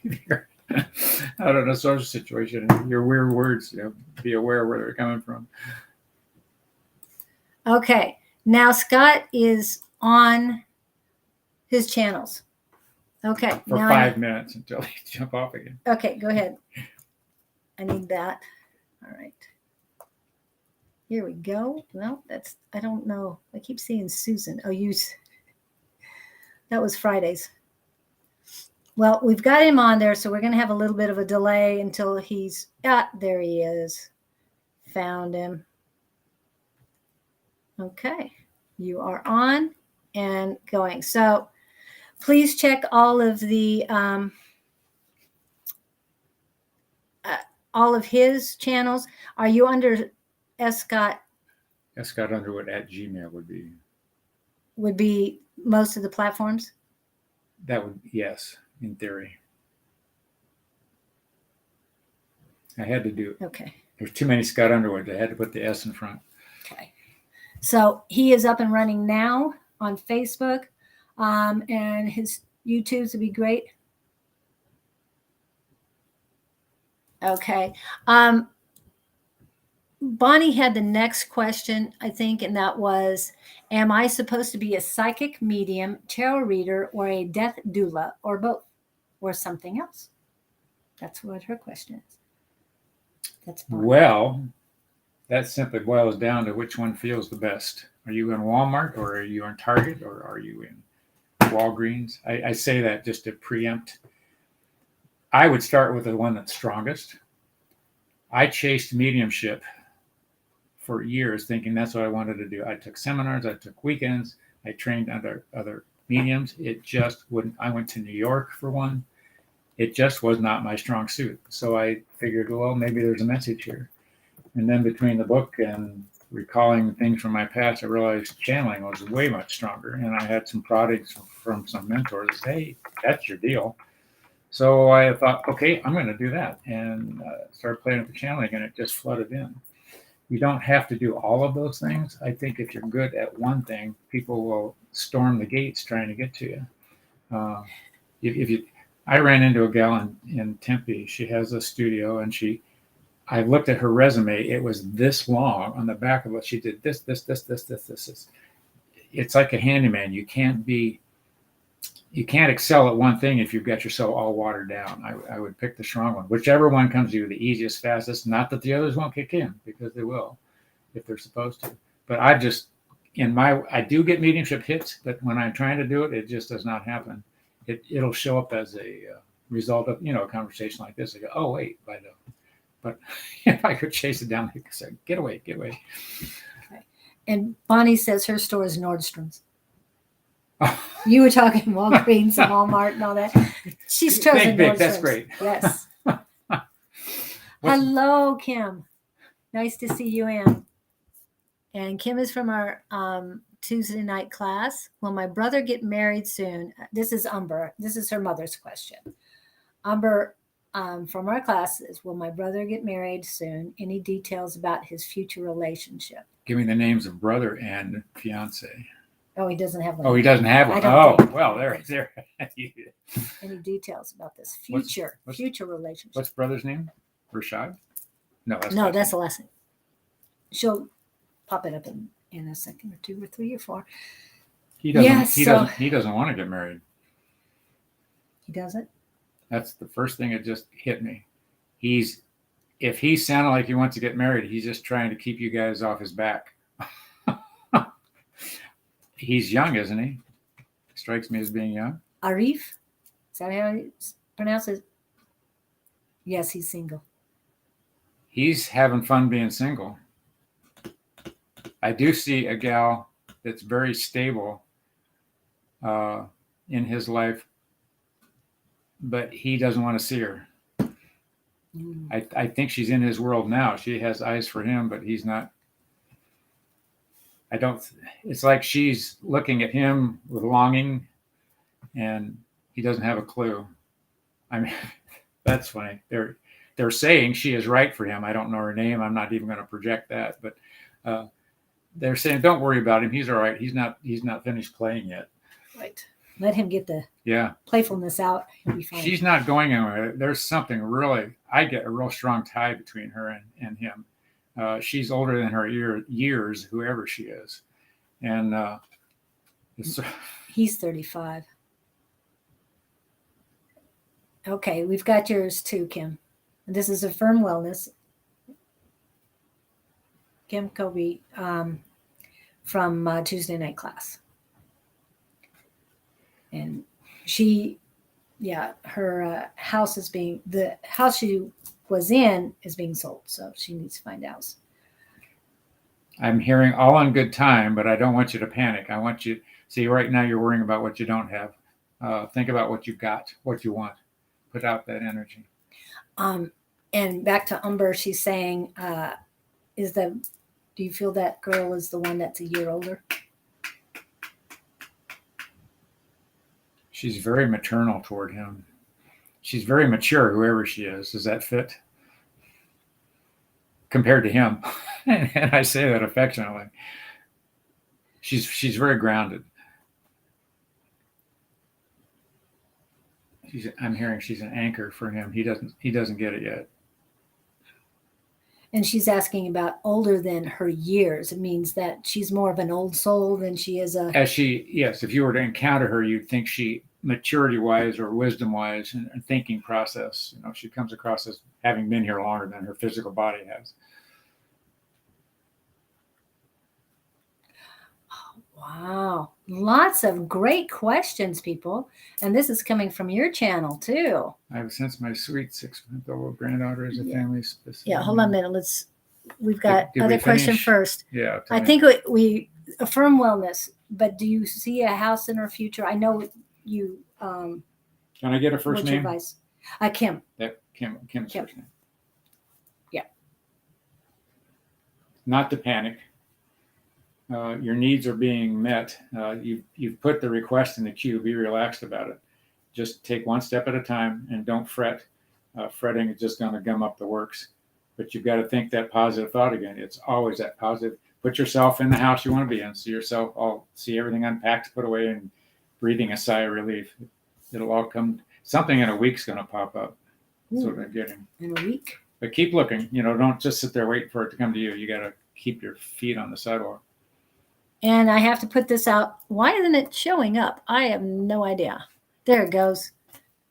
you're out in a social situation, your weird words, be aware where they're coming from. Okay. Now Scott is on his channels. Okay. For now 5 minutes until they jump off again. Okay, go ahead. I need that. All right. Here we go. No, I don't know. I keep seeing Susan. Oh, that was Fridays. Well, we've got him on there, so we're going to have a little bit of a delay until there he is. Found him. Okay. You are on and going. So please check all of his channels. Are you under S. Scott? Scott Underwood at Gmail would be most of the platforms? That would, yes, in theory. I had to do it. Okay. There's too many Scott Underwoods. I had to put the S in front. Okay. So he is up and running now on Facebook, and his YouTubes would be great. Okay. Bonnie had the next question, I think, and that was, am I supposed to be a psychic medium, tarot reader, or a death doula, or both, or something else? That's what her question is. That's Bonnie. Well, that simply boils down to which one feels the best. Are you in Walmart, or are you in Target, or are you in Walgreens? I say that just to preempt. I would start with the one that's strongest. I chased mediumship for years, thinking that's what I wanted to do. I took seminars, I took weekends, I trained under other mediums. It just wouldn't. I went to New York for one. It just was not my strong suit. So I figured, well, maybe there's a message here. And then between the book and recalling things from my past, I realized channeling was way much stronger. And I had some proddings from some mentors that say, hey, that's your deal. So I thought, okay, I'm going to do that. And started playing with the channeling, and it just flooded in. You don't have to do all of those things. I think if you're good at one thing, people will storm the gates trying to get to you. I ran into a gal in Tempe. She has a studio, and I looked at her resume. It was this long on the back of it. She did this. It's like a handyman. You can't excel at one thing if you've got yourself all watered down. I would pick the strong one, whichever one comes to you the easiest, fastest. Not that the others won't kick in, because they will if they're supposed to. But I do get mediumship hits, but when I'm trying to do it, it just does not happen. It'll show up as a result of a conversation like this. I go, oh wait, but if I could chase it down, I could say, get away. Okay. And Bonnie says her store is Nordstrom's. You were talking Walgreens and Walmart and all that. She's chosen big. That's great. Yes. Hello, Kim. Nice to see you in. And Kim is from our Tuesday night class. Will my brother get married soon? This is Umber. This is her mother's question. Umber from our class says, will my brother get married soon? Any details about his future relationship? Give me the names of brother and fiance. Oh, he doesn't have one. Oh, he doesn't have one. Oh, well, there. Any details about this future relationship? What's brother's name? Rashad? No, that's the last name. She'll pop it up in a second or two or three or four. He doesn't want to get married. He doesn't? That's the first thing that just hit me. If he sounded like he wants to get married, he's just trying to keep you guys off his back. He's young, isn't he? Strikes me as being young. Arif? Is that how it's pronounced? Yes, he's single. He's having fun being single. I do see a gal that's very stable in his life, but he doesn't want to see her. I think she's in his world now. She has eyes for him, but he's not. It's like she's looking at him with longing, and he doesn't have a clue. I mean, that's funny. They're saying she is right for him. I don't know her name. I'm not even going to project that, but they're saying, don't worry about him. He's all right. He's not finished playing yet. Right. let him get the playfulness out. He'll be fine. She's not going anywhere. There's something really, I get a real strong tie between her and him. She's older than her years, whoever she is. And he's 35. Okay, we've got yours too, Kim. This is Affirm Wellness. Kim Kobe from Tuesday night class. And she, her house is the house she was in is being sold. So she needs to find a house. I'm hearing all on good time, but I don't want you to panic. I want you, see, right now you're worrying about what you don't have. Think about what you've got, what you want. Put out that energy. And back to Umber, she's saying, do you feel that girl is the one that's a year older? She's very maternal toward him. She's very mature, whoever she is. Does that fit? Compared to him. And I say that affectionately. She's very grounded. I'm hearing she's an anchor for him. He doesn't get it yet. And she's asking about older than her years. It means that she's more of an old soul than she is a... Yes, if you were to encounter her, you'd think she, maturity-wise or wisdom-wise and thinking process, she comes across as having been here longer than her physical body has. Wow. Lots of great questions, people. And this is coming from your channel, too. I have since my sweet 6-month-old granddaughter is a family specific. Yeah, hold on a minute. We've got other question first. Yeah. I think we affirm wellness, but do you see a house in her future? I know you. Can I get a first name? Advice? Kim. Kim's Kim. first name. Yeah. Not to panic. Your needs are being met. You've put the request in the queue. Be relaxed about it. Just take one step at a time and don't fret. Fretting is just going to gum up the works. But you've got to think that positive thought again. It's always that positive. Put yourself in the house you want to be in. See everything unpacked, put away, and breathing a sigh of relief. It'll all come. Something in a week's going to pop up. That's what I'm getting. In a week? But keep looking. Don't just sit there waiting for it to come to you. You got to keep your feet on the sidewalk. And I have to put this out. Why isn't it showing up? I have no idea. There it goes.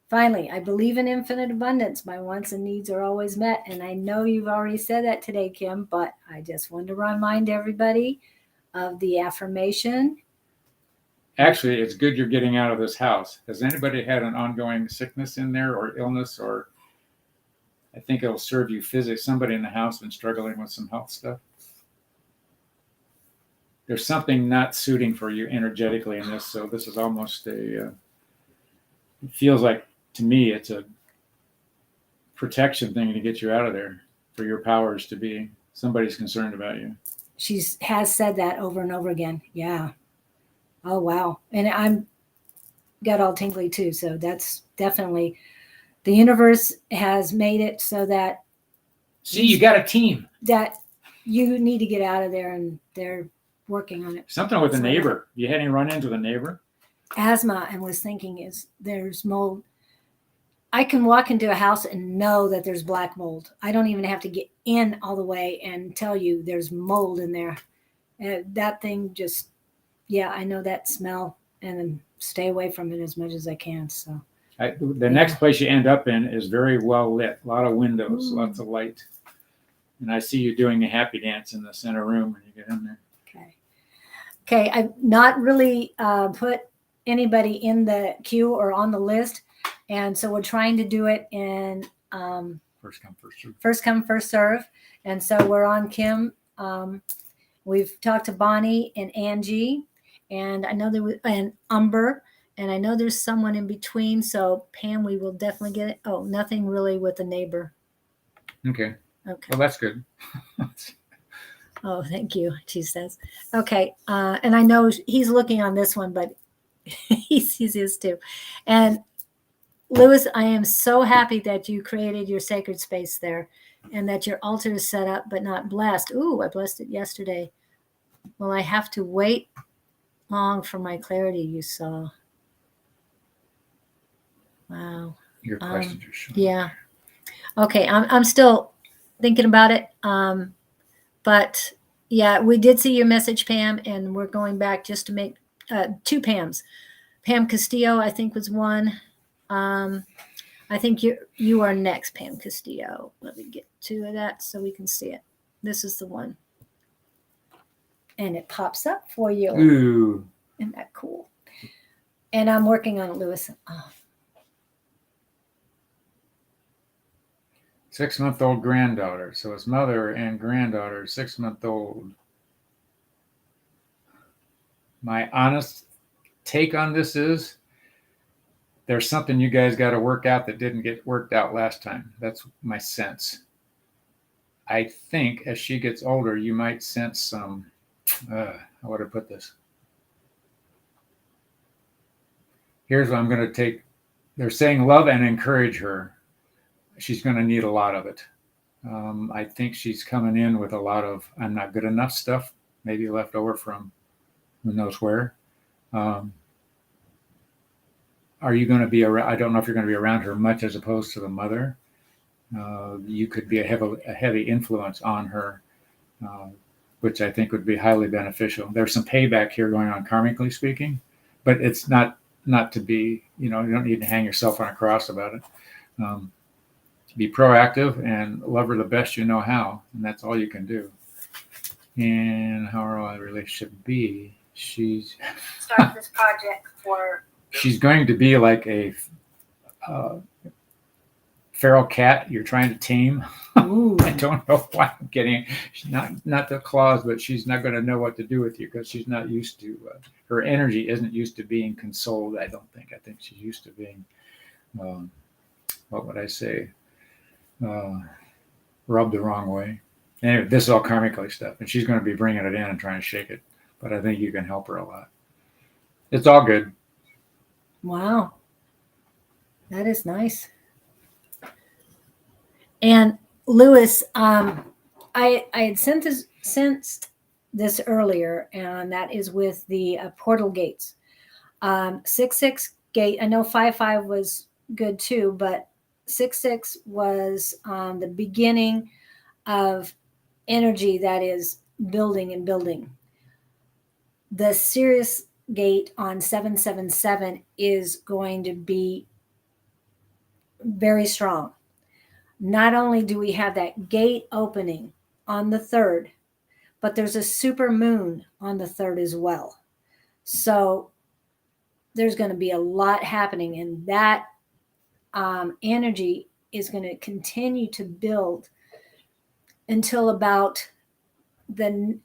Finally, I believe in infinite abundance. My wants and needs are always met. And I know you've already said that today, Kim, but I just wanted to remind everybody of the affirmation. Actually, it's good you're getting out of this house. Has anybody had an ongoing sickness in there or illness? Or I think it'll serve you physically. Somebody in the house been struggling with some health stuff. There's something not suiting for you energetically in this. So this is almost it feels like, to me, it's a protection thing to get you out of there, for your powers to be. Somebody's concerned about you. She has said that over and over again. Yeah. Oh, wow. And I'm got all tingly too. So that's definitely, the universe has made it so that. See, you got a team. That you need to get out of there, and they're working on it. Something with a neighbor. You had any run-ins with a neighbor? Asthma, and was thinking there's mold. I can walk into a house and know that there's black mold. I don't even have to get in all the way and tell you there's mold in there. That thing just, I know that smell, and then stay away from it as much as I can. So the next place you end up in is very well lit. A lot of windows, lots of light. And I see you doing a happy dance in the center room when you get in there. Okay, I've not really put anybody in the queue or on the list. And so we're trying to do it in first come, first serve. First come, first serve. And so we're on Kim. We've talked to Bonnie and Angie, and I know and Umber, and I know there's someone in between. So Pam, we will definitely get it. Oh, nothing really with the neighbor. Okay. Well, that's good. Oh, thank you, she says. Okay. And I know he's looking on this one, but he sees his too. And Lewis, I am so happy that you created your sacred space there, and that your altar is set up but not blessed. Ooh, I blessed it yesterday. Well, I have to wait long for my clarity, you saw. Wow. Your questions are showing. Yeah. Okay. I'm still thinking about it. But yeah, we did see your message, Pam, and we're going back just to make two Pams. Pam Castillo, I think, was one. I think you are next, Pam Castillo. Let me get to that so we can see it. This is the one. And it pops up for you. Ooh. Isn't that cool? And I'm working on it, Lewis. Oh. 6-month-old granddaughter. So it's mother and granddaughter, 6-month-old. My honest take on this is there's something you guys got to work out that didn't get worked out last time. That's my sense. I think as she gets older, you might sense some, how would I put this? Here's what I'm going to take. They're saying love and encourage her. She's going to need a lot of it. I think she's coming in with a lot of I'm not good enough stuff, maybe left over from who knows where. Are you going to be around? I don't know if you're going to be around her much as opposed to the mother. You could be a heavy influence on her, which I think would be highly beneficial. There's some payback here going on, karmically speaking, but it's not to be, you don't need to hang yourself on a cross about it. Be proactive and love her the best you know how, and that's all you can do. And how will our relationship be? She's Start this project for. She's going to be like a feral cat you're trying to tame. I don't know why I'm getting. She's not the claws, but she's not going to know what to do with you because she's not used to. Her energy isn't used to being consoled. I don't think. I think she's used to being. What would I say? Rubbed the wrong way. Anyway, this is all karmically stuff, and she's going to be bringing it in and trying to shake it. But I think you can help her a lot. It's all good. Wow, that is nice. And Lewis, I had sensed this earlier, and that is with the portal gates. 6-6 gate. I know 5-5 was good too, but 6-6 was the beginning of energy that is building and building. The Sirius gate on 7-7-7 is going to be very strong. Not only do we have that gate opening on the 3rd, but there's a super moon on the 3rd as well. So there's going to be a lot happening, and that energy is going to continue to build until about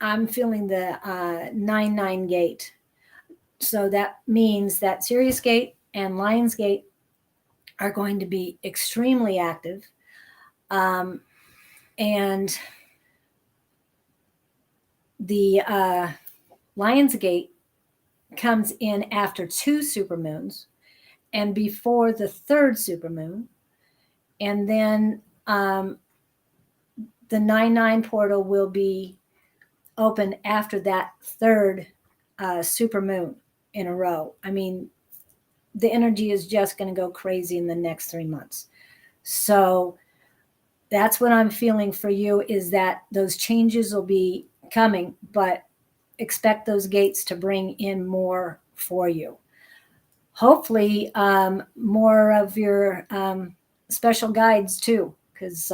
I'm feeling the 9-9 gate. So that means that Sirius gate and Lions gate are going to be extremely active. And the Lions gate comes in after 2 supermoons and before the 3rd supermoon. And then the 9-9 portal will be open after that 3rd supermoon in a row. I mean, the energy is just going to go crazy in the next 3 months. So that's what I'm feeling for you, is that those changes will be coming, but expect those gates to bring in more for you. Hopefully, more of your special guides too, because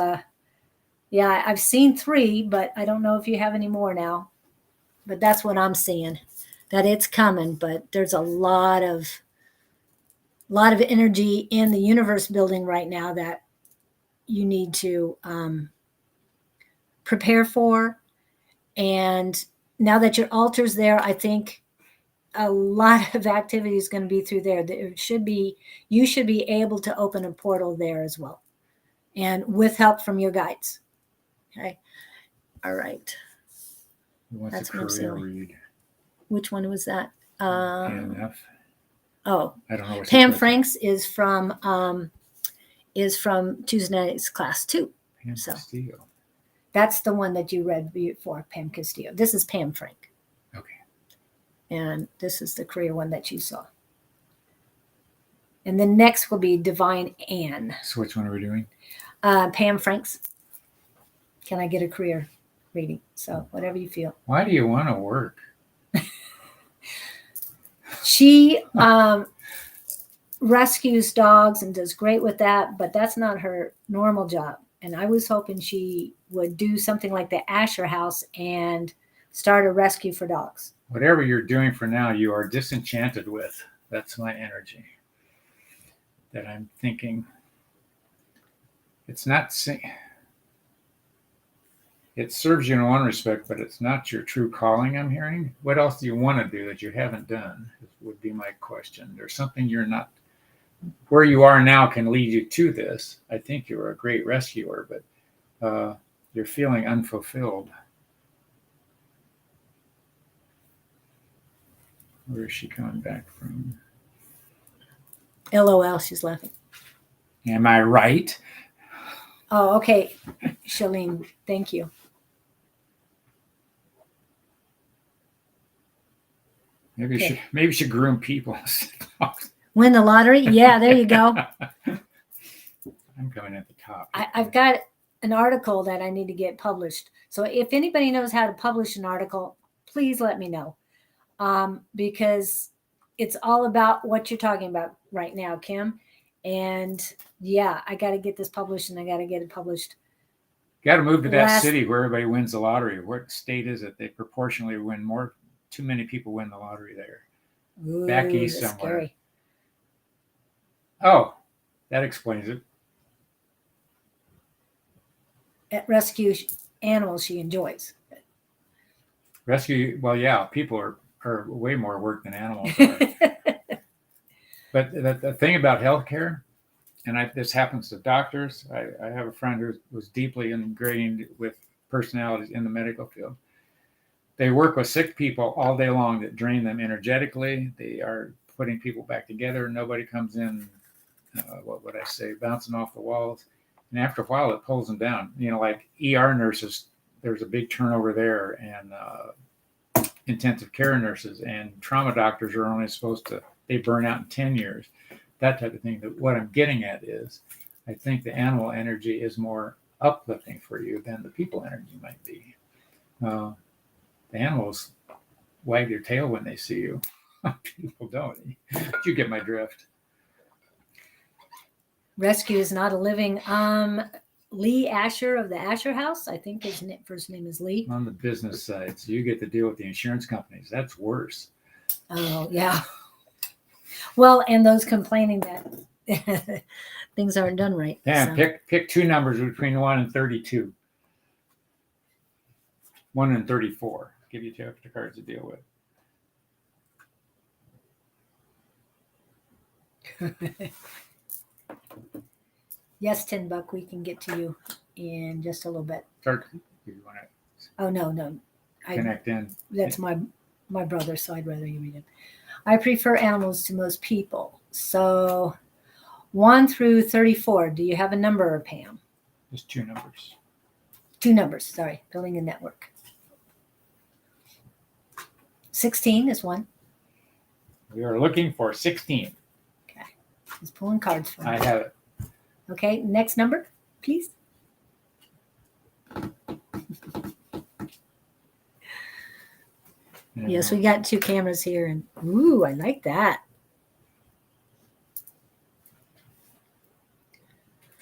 yeah, I've seen 3, but I don't know if you have any more now. But that's what I'm seeing, that it's coming. But there's a lot of energy in the universe building right now that you need to prepare for. And now that your altar's there, I think a lot of activity is going to be through there. You should be able to open a portal there as well, and with help from your guides. Okay. All right. That's what I'm saying. Which one was that? PMF. Oh, I don't know. Pam Franks is from Tuesday night's class 2. Pam Castillo. That's the one that you read before, Pam Castillo. This is Pam Frank. Okay. And this is the career one that you saw. And then next will be Divine Ann. So which one are we doing? Pam Franks. Can I get a career reading? So whatever you feel. Why do you want to work? She rescues dogs and does great with that, but that's not her normal job. And I was hoping she would do something like the Asher House and start a rescue for dogs. Whatever you're doing for now, you are disenchanted with. That's my energy that I'm thinking. It's not, it serves you in one respect, but it's not your true calling, I'm hearing. What else do you want to do that you haven't done would be my question. There's something you're not, where you are now can lead you to this. I think you're a great rescuer, but you're feeling unfulfilled. Where is she coming back from? LOL, she's laughing. Am I right? Oh, okay. Shalene, thank you. Maybe Okay. you should groom people. Win the lottery? Yeah, there you go. I'm coming at the top. I've got an article that I need to get published. So if anybody knows how to publish an article, please let me know. Because it's all about what you're talking about right now, Kim. And yeah, I got to get this published, and I got to get it published. Got to move to that city where everybody wins the lottery. What state is it? They proportionally win more. Too many people win the lottery there. Ooh, back east that's somewhere. scary. Oh, that explains it. At rescue animals she enjoys. Rescue, well, yeah, people are way more work than animals are. But the thing about healthcare, and this happens to doctors. I have a friend who was deeply ingrained with personalities in the medical field. They work with sick people all day long that drain them energetically. They are putting people back together. Nobody comes in, what would I say, bouncing off the walls. And after a while, it pulls them down. You know, like ER nurses, there's a big turnover there, and intensive care nurses and trauma doctors are only supposed to, they burn out in 10 years, that type of thing. What I'm getting at is, I think the animal energy is more uplifting for you than the people energy might be. The animals wag their tail when they see you. People don't. You get my drift. Rescue is not a living. Lee Asher of the Asher House, I think his first name is Lee. On the business side, so you get to deal with the insurance companies. That's worse. Oh, yeah. Well, and those complaining that things aren't done right. Yeah, so. Pick two numbers between 1 and 32. 1 and 34. Give you 2 extra cards to deal with. Yes, $10. We can get to you in just a little bit. Start. You want to? Oh no. Connect in. That's my brother, so I'd rather you read it. I prefer animals to most people. So 1 through 34. Do you have a number, Pam? Just 2 numbers. 2 numbers. Sorry, building a network. 16 is 1. We are looking for 16. Okay. He's pulling cards for me. I have it. Okay, next number, please. Yes, we got 2 cameras here, and ooh, I like that.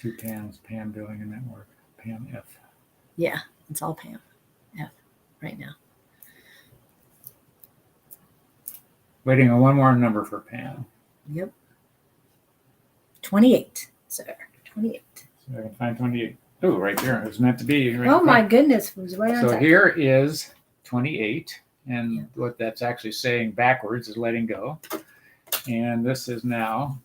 2 Pams, Pam building a network, Pam F. Yeah, it's all Pam F right now. Waiting on one more number for Pam. Yep. 28, sir. 28. So I can find 28. Oh, right there. It was meant to be. Right oh, my goodness. It was right on So time. here is 28. And what that's actually saying backwards is letting go. And this is now,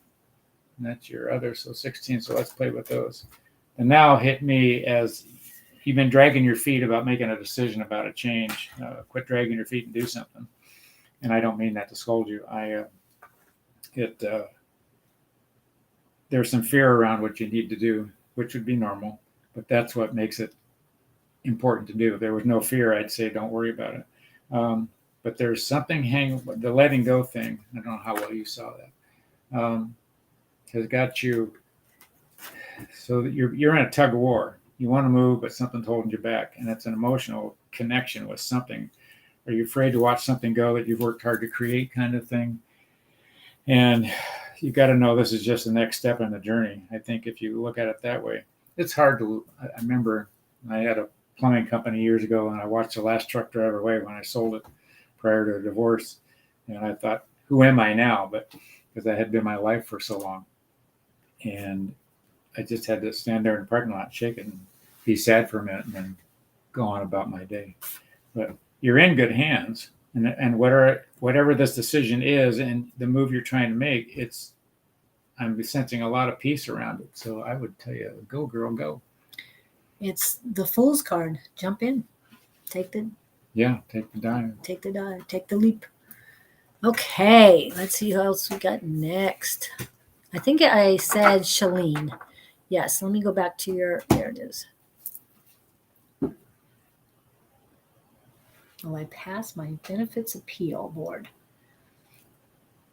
that's your other, so 16. So let's play with those. And now hit me as you've been dragging your feet about making a decision about a change. Quit dragging your feet and do something. And I don't mean that to scold you. There's some fear around what you need to do, which would be normal, but that's what makes it important to do. If there was no fear, I'd say don't worry about it. But there's something hanging, the letting go thing. I don't know how well you saw that. has got you so that you're in a tug of war. You want to move, but something's holding you back, and it's an emotional connection with something. Are you afraid to watch something go that you've worked hard to create, kind of thing? And you got to know this is just the next step in the journey. I think if you look at it that way, it's hard to. I remember I had a plumbing company years ago, and I watched the last truck driver away when I sold it prior to a divorce, and I thought, who am I now? But because that had been my life for so long, and I just had to stand there in the parking lot, shake it, and be sad for a minute, and then go on about my day. But you're in good hands, and whatever this decision is, and the move you're trying to make, I'm sensing a lot of peace around it. So I would tell you, go girl, go. It's the Fool's card. Jump in. Take the dive. Take the dive. Take the leap. Okay, let's see who else we got next. I think I said Shalene. Yes, let me go back to there it is. Will I pass my benefits appeal board?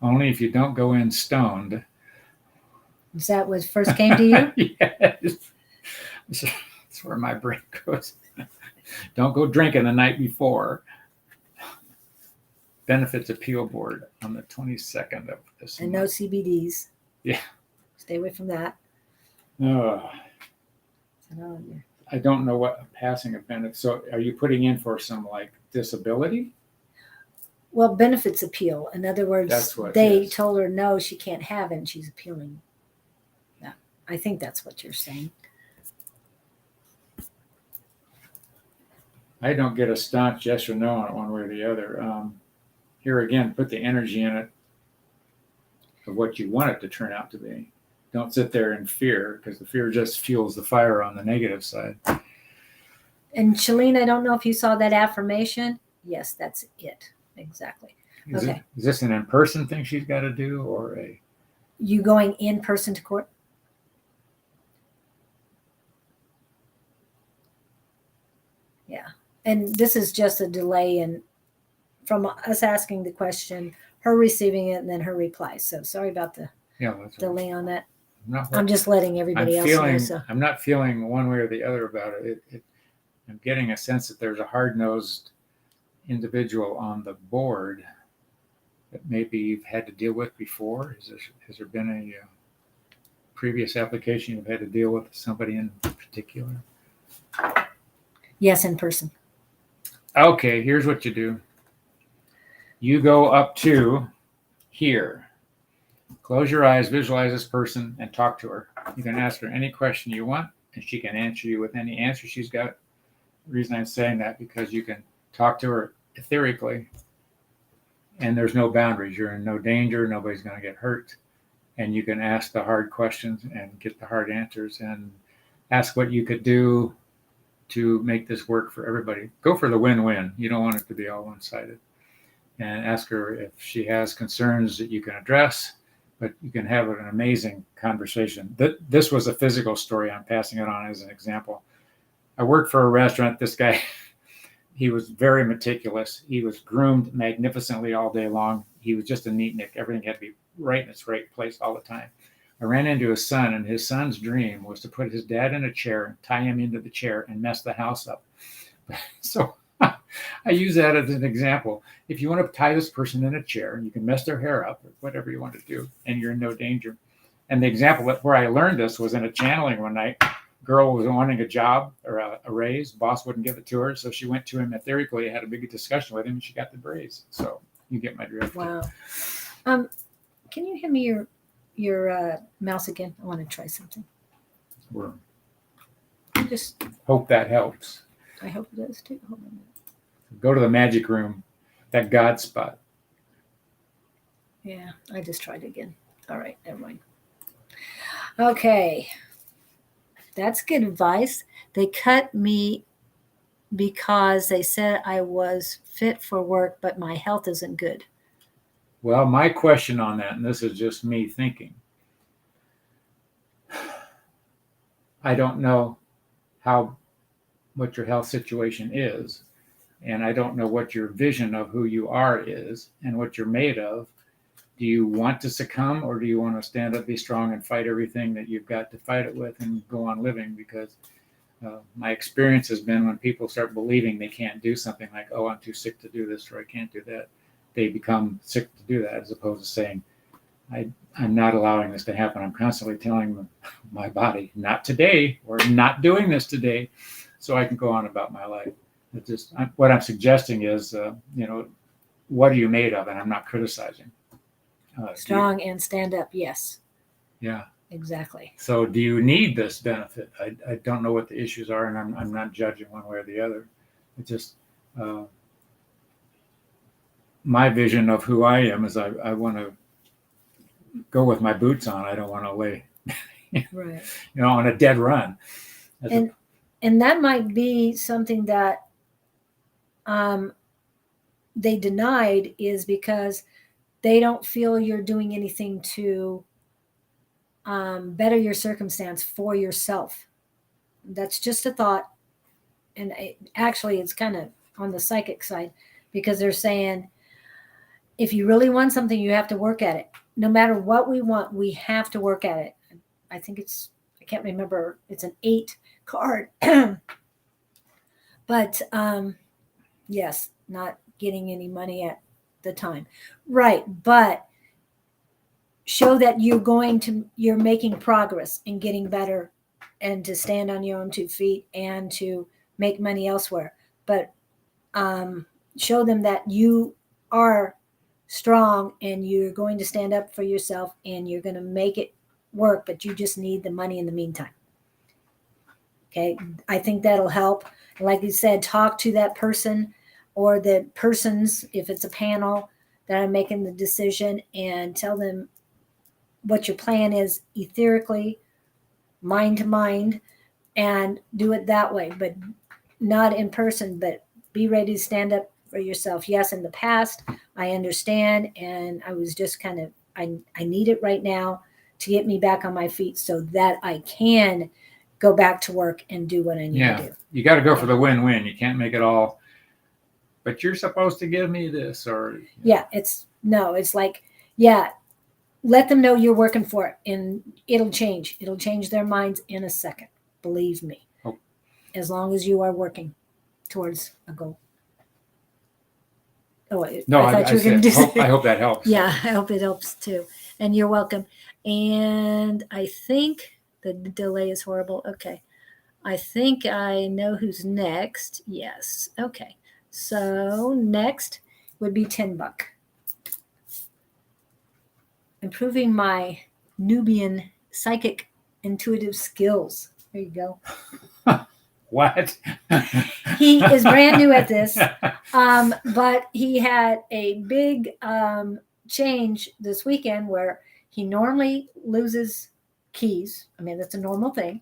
Only if you don't go in stoned. Is that what first came to you? Yes. That's where my brain goes. Don't go drinking the night before. Benefits appeal board on the 22nd of this And month. no CBDs. Yeah. Stay away from that. I don't know what passing of benefits. So are you putting in for some like disability? Well, benefits appeal. In other words, That's what they told her no, she can't have it, and she's appealing. Yeah, I think that's what you're saying. I don't get a staunch yes or no on it one way or the other. Here again, put the energy in it of what you want it to turn out to be. Don't sit there in fear, because the fear just fuels the fire on the negative side. And Shalene, I don't know if you saw that affirmation. Yes, that's it. Exactly. Is this an in-person thing she's got to do, or a... You going in person to court? Yeah. And this is just a delay in from us asking the question, her receiving it, and then her reply. So sorry about the delay on that. I'm just letting everybody else know. So. I'm not feeling one way or the other about it. I'm getting a sense that there's a hard-nosed individual on the board that maybe you've had to deal with before. Has there been a previous application you've had to deal with somebody in particular? Yes, in person. Okay, here's what you do. You go up to here. Close your eyes, visualize this person, and talk to her. You can ask her any question you want, and she can answer you with any answer she's got. The reason I'm saying that, because you can talk to her etherically, and there's no boundaries. You're in no danger. Nobody's going to get hurt. And you can ask the hard questions and get the hard answers, and ask what you could do to make this work for everybody. Go for the win-win. You don't want it to be all one-sided. And ask her if she has concerns that you can address, but you can have an amazing conversation. This was a physical story. I'm passing it on as an example. I worked for a restaurant. This guy, he was very meticulous. He was groomed magnificently all day long. He was just a neatnik. Everything had to be right in its right place all the time. I ran into his son, and his son's dream was to put his dad in a chair, tie him into the chair, and mess the house up. So I use that as an example. If you want to tie this person in a chair, you can mess their hair up or whatever you want to do, and you're in no danger. And the example where I learned this was in a channeling one night. Girl was wanting a job or a raise. Boss wouldn't give it to her, so she went to him etherically, had a big discussion with him, and she got the raise. So you get my drift. Wow. Can you hand me your mouse again? I want to try something. Just hope that helps. I hope it does too. Hold on. Go to the magic room, that God spot. Yeah, I just tried again. All right, never mind. Okay. That's good advice. They cut me because they said I was fit for work, but my health isn't good. Well, my question on that, and this is just me thinking, I don't know what your health situation is, and I don't know what your vision of who you are is and what you're made of. do you want to succumb, or do you want to stand up, be strong, and fight everything that you've got to fight it with and go on living? Because my experience has been when people start believing they can't do something, like, oh, I'm too sick to do this, or I can't do that, they become sick to do that, as opposed to saying, I'm not allowing this to happen. I'm constantly telling my body, not today, or not doing this today, so I can go on about my life. It just, what I'm suggesting is, what are you made of? And I'm not criticizing. Strong and stand up. Yes. Yeah. Exactly. So do you need this benefit? I don't know what the issues are, and I'm not judging one way or the other. It's just my vision of who I am is I want to go with my boots on. I don't want to lay, right, on a dead run. And that might be something that they denied, is because they don't feel you're doing anything to better your circumstance for yourself. That's just a thought. And actually, it's kind of on the psychic side, because they're saying, if you really want something, you have to work at it. No matter what we want, we have to work at it. I think I can't remember, it's an 8 card. But yes, not getting any money at the time. Right. But show that you're making progress and getting better, and to stand on your own 2 feet and to make money elsewhere. But show them that you are strong and you're going to stand up for yourself and you're going to make it work, but you just need the money in the meantime. Okay. I think that'll help. Like you said, talk to that person or the persons, if it's a panel that are making the decision, and tell them what your plan is etherically, mind to mind, and do it that way, but not in person, but be ready to stand up for yourself. Yes, in the past, I understand, and I was just kind of, I need it right now to get me back on my feet so that I can go back to work and do what I need to do. You got to go for the win-win. You can't make it all, but you're supposed to give me this, or it's like, let them know you're working for it, and it'll change their minds in a second, believe me. As long as you are working towards a goal. Oh, no, I hope that helps. Yeah, I hope it helps too. And you're welcome. And I think the delay is horrible. Okay. I think I know who's next. Yes. Okay. So next would be $10. Improving my Nubian psychic intuitive skills. There you go. What? He is brand new at this, but he had a big change this weekend where he normally loses keys. I mean, that's a normal thing.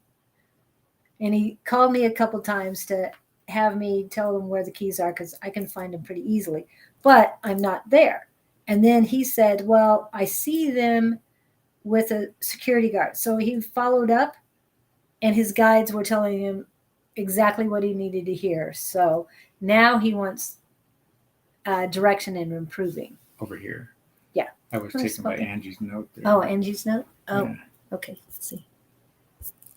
And he called me a couple times to have me tell him where the keys are, because I can find them pretty easily, but I'm not there. And then he said, well, I see them with a security guard. So he followed up, and his guides were telling him exactly what he needed to hear. So now he wants direction and improving. Over here. Yeah. I was taken by Angie's note there. Oh, Angie's note? Oh, yeah. Okay. Let's see.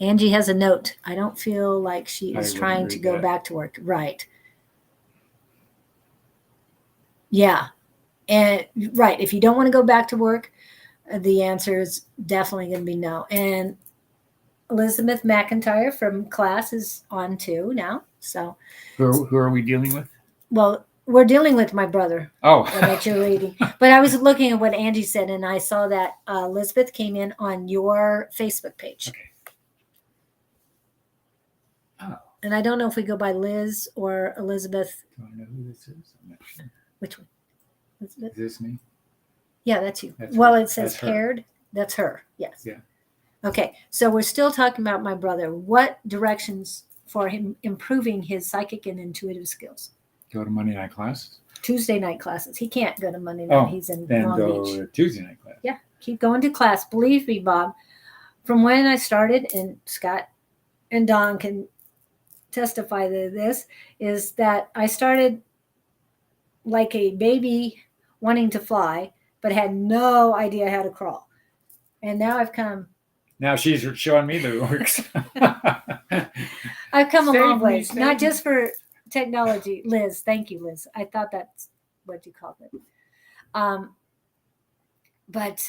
Angie has a note. I don't feel like she is trying to go back to work. Right. Yeah. And right. If you don't want to go back to work, the answer is definitely going to be no. And Elizabeth McIntyre from class is on too now. So who are we dealing with? Well, we're dealing with my brother. Oh, that you're reading. But I was looking at what Angie said, and I saw that Elizabeth came in on your Facebook page. Okay. Oh. And I don't know if we go by Liz or Elizabeth. Do I know who this is? I'm not sure. Which one? Elizabeth? Is this me? Yeah, that's you. That's well, her. It says paired. That's her. Yes. Yeah. Okay. So we're still talking about my brother. What directions for him improving his psychic and intuitive skills? Go to Monday night classes. Tuesday night classes. He can't go to Monday night. He's in Long go Beach. To Tuesday night class. Yeah. Keep going to class. Believe me, Bob. From when I started, and Scott and Don can testify to this, is that I started like a baby wanting to fly, but had no idea how to crawl. And now I've come Now she's showing me the works. a long Save me, ways, save not me. just for technology. Liz, thank you, Liz. I thought that's what you called it. But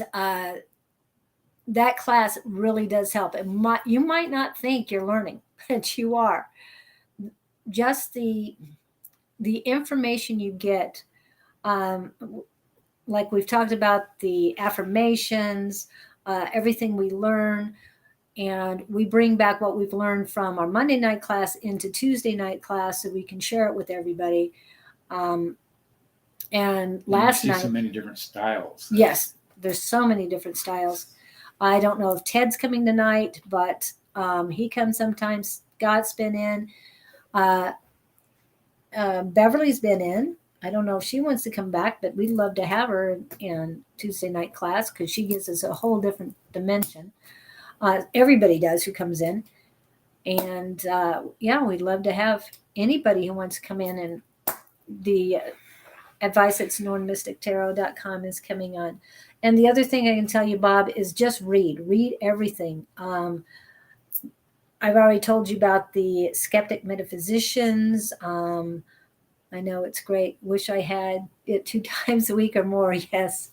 that class really does help. You might not think you're learning, but you are. Just the information you get, like we've talked about the affirmations, everything we learn, and we bring back what we've learned from our Monday night class into Tuesday night class so we can share it with everybody. And last you see night, so many different styles. Yes, there's so many different styles. I don't know if Ted's coming tonight, but he comes sometimes. Scott's been in. Beverly's been in. I don't know if she wants to come back, but we'd love to have her in Tuesday night class because she gives us a whole different dimension. Everybody does who comes in. And yeah, we'd love to have anybody who wants to come in. And the advice at sonoranmystictarot.com is coming on. And the other thing I can tell you, Bob, is just read everything. I've already told you about the skeptic metaphysicians. I know it's great. Wish I had it 2 times a week or more. Yes,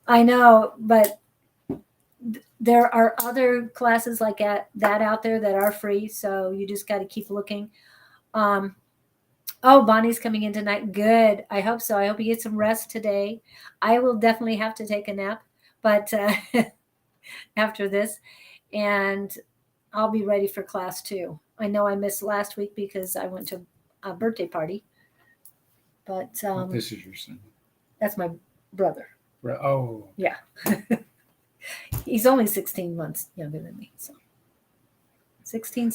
I know, but there are other classes like that out there that are free. So you just got to keep looking. Oh, Bonnie's coming in tonight. Good. I hope so. I hope you get some rest today. I will definitely have to take a nap, but after this, and I'll be ready for class too. I know I missed last week because I went to a birthday party, but This is your son. that's my brother. Oh, Yeah. He's only 16 months younger than me. So 16.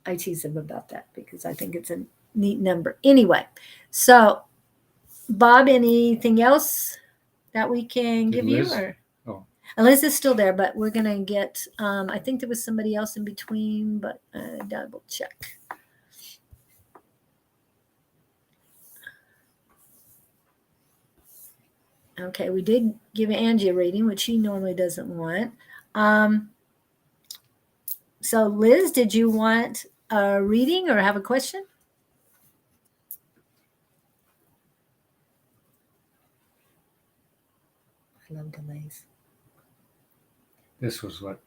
I tease him about that because I think it's a neat number. Anyway, so Bob, anything else that we can give Liz? you? Or Liz is still there, but we're gonna get. I think there was somebody else in between, but double check. Okay, we did give Angie a rating, which she normally doesn't want. So, Liz, did you want a reading or have a question? I love delays. This was what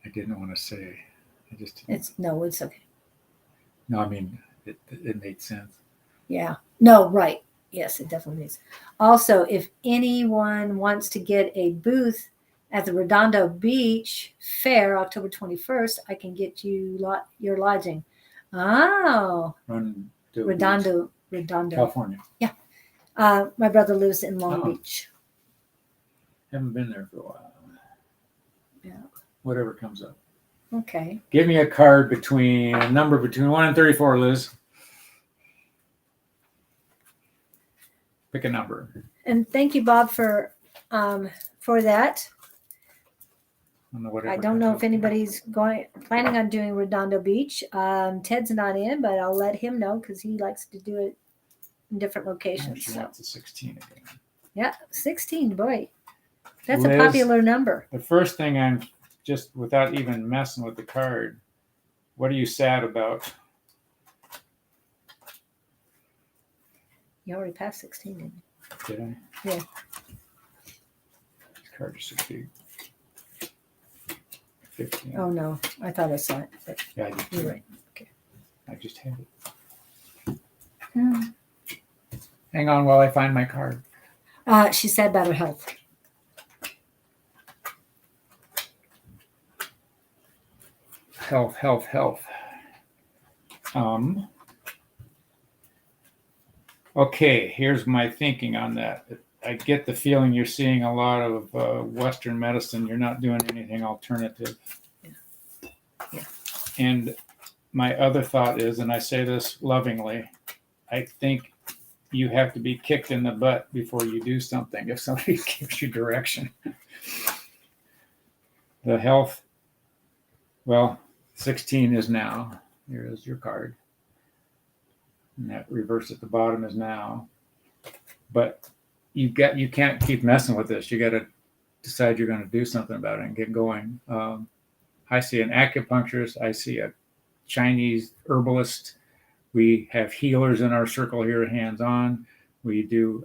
I didn't want to say. I just didn't. It's okay. No, I mean it made sense. Yeah. No, right. Yes, it definitely is. Also, if anyone wants to get a booth at the Redondo Beach Fair, October 21st, I can get you your lodging. Oh, Redondo, California. Yeah. My brother lives in Long Beach. Haven't been there for a while. Yeah. Whatever comes up. Okay. Give me a number between 1 and 34, Liz. Pick a number. And thank you, Bob, for that. I don't know if anybody's planning on doing Redondo Beach. Ted's not in, but I'll let him know because he likes to do it in different locations. She wants a 16 again. Yeah, 16, boy. That's Liz, a popular number. The first thing I'm just, without even messing with the card, what are you sad about? You already passed 16, didn't you? Did I? Yeah. This card is so big. 15. Oh, no. I thought I saw it. But Yeah, I did. you're right. Okay. I just had it. Hang on while I find my card. She said about her health. Health. Okay, here's my thinking on that. I get the feeling you're seeing a lot of Western medicine. You're not doing anything alternative. Yeah. And my other thought is, and I say this lovingly, I think you have to be kicked in the butt before you do something if somebody gives you direction. The health, well, 16 is now. Here is your card. And that reverse at the bottom is now. but you can't keep messing with this. You got to decide you're going to do something about it and get going. I see an acupuncturist. I see a Chinese herbalist. We have healers in our circle here, hands-on. We do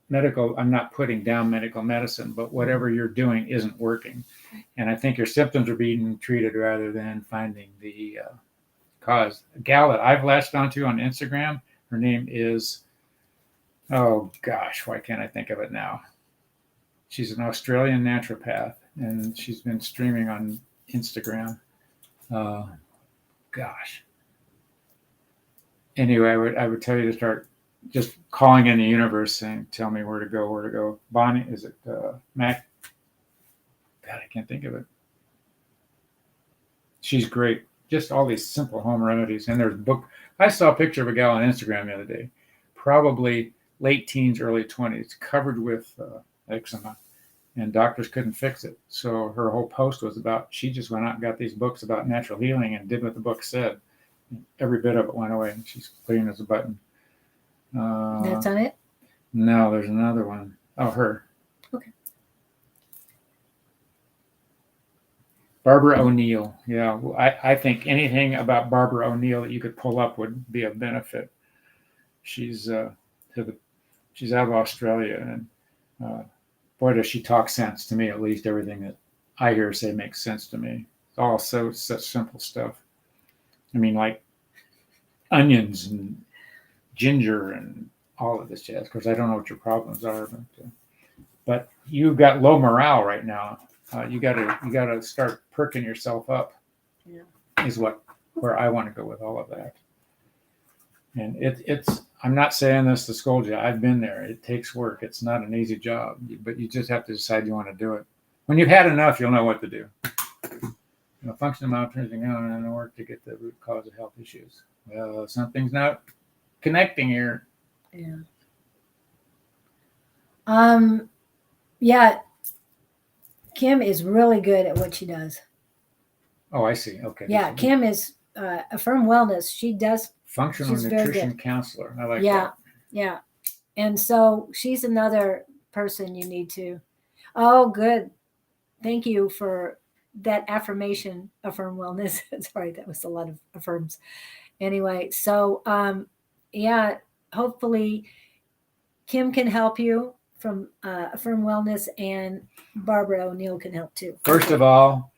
medical. I'm not putting down medical medicine, but whatever you're doing isn't working. And I think your symptoms are being treated rather than finding the cause. A gal that I've latched onto on Instagram, her name is, oh gosh, why can't I think of it now? She's an Australian naturopath, and she's been streaming on Instagram. Gosh. Anyway, I would tell you to start just calling in the universe saying, tell me where to go. Bonnie, is it Mac? God, I can't think of it. She's great. Just all these simple home remedies. And there's a book. I saw a picture of a gal on Instagram the other day, probably late teens, early 20s, covered with eczema, and doctors couldn't fix it. So her whole post was about, she just went out and got these books about natural healing and did what the book said. Every bit of it went away. She's clean as a button. That's on it? No, there's another one. Oh, her. Okay. Barbara O'Neill. Yeah, I think anything about Barbara O'Neill that you could pull up would be of benefit. She's she's out of Australia, and boy, does she talk sense to me. At least everything that I hear her say makes sense to me. It's all such simple stuff. I mean, like onions and ginger and all of this jazz. Of course, I don't know what your problems are, but you've got low morale right now. You gotta start perking yourself up. Yeah. Is where I want to go with all of that. And it's I'm not saying this to scold you. I've been there. It takes work. It's not an easy job, but you just have to decide you want to do it. When you've had enough, you'll know what to do. Functional malnutrition and work to get the root cause of health issues. Well, something's not connecting here. Yeah. Yeah. Kim is really good at what she does. Oh, I see. Okay. Yeah, Kim is Affirm Wellness. She does functional nutrition counselor. I like that. Yeah. And so she's another person you need to. Oh, good. Thank you for that affirmation, Affirm Wellness. Sorry, that was a lot of affirms. Anyway, so yeah, hopefully Kim can help you from Affirm Wellness, and Barbara O'Neill can help too. First of all,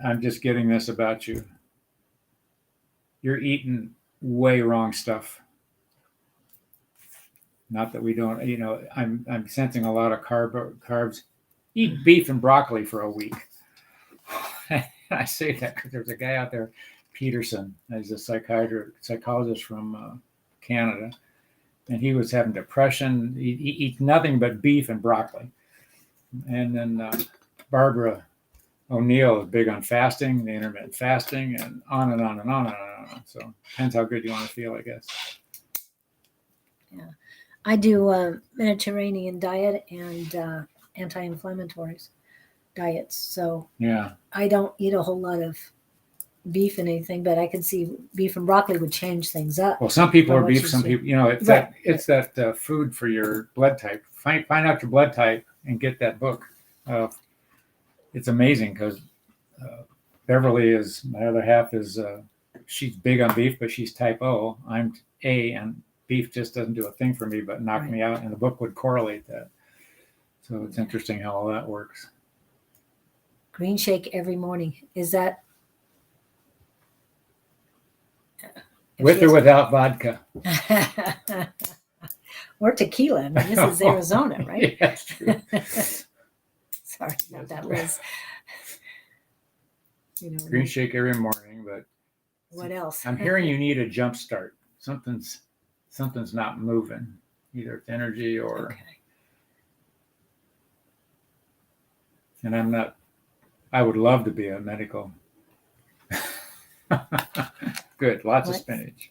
I'm just getting this about you. You're eating way wrong stuff. Not that we don't, I'm sensing a lot of carbs. Eat beef and broccoli for a week. I say that because there's a guy out there, Peterson. He's a psychologist from Canada, and he was having depression. He eats nothing but beef and broccoli. And then Barbara O'Neill is big on fasting, the intermittent fasting, and on and on and on and on. So depends how good you want to feel, I guess. Yeah, I do Mediterranean diet and anti-inflammatories diets. So yeah, I don't eat a whole lot of beef and anything, but I can see beef and broccoli would change things up. Well, some people are beef, some people, it's right. that food for your blood type. Find out your blood type and get that book. It's amazing because Beverly is, my other half is, she's big on beef, but she's type O. I'm A, and beef just doesn't do a thing for me, but knock me out. And the book would correlate that. So it's interesting how all that works. Green shake every morning. Is that? With or without vodka? Or tequila. I mean, this is Arizona, right? Yeah, that's true. Sorry about that, Liz. Green shake every morning, but what else? I'm hearing you need a jump start. Something's not moving, either it's energy or. Okay. And I would love to be a medical. Good, lots of spinach.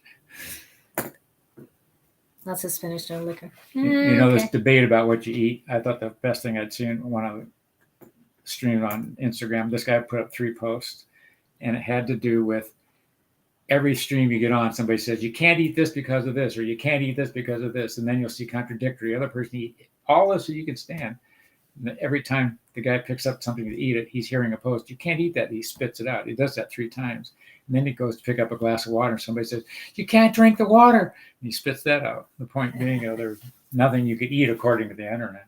Lots of spinach, no liquor. This debate about what you eat. I thought the best thing I'd seen when I streamed on Instagram, this guy put up 3 posts, and it had to do with every stream you get on, somebody says, you can't eat this because of this, or you can't eat this because of this. And then you'll see contradictory. Other person eat all this so you can stand. And every time the guy picks up something to eat it, he's hearing a post. You can't eat that. He spits it out. He does that 3 times. And then he goes to pick up a glass of water, and somebody says, you can't drink the water. And he spits that out. The point being, there's nothing you could eat according to the internet.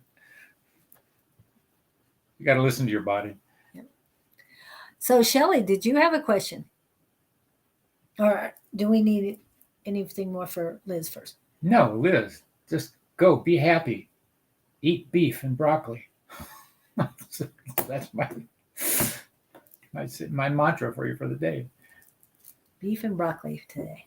You got to listen to your body. So, Shelley, did you have a question? Or do we need anything more for Liz first? No, Liz, just go. Be happy. Eat beef and broccoli. That's my mantra for you for the day. Beef and broccoli today.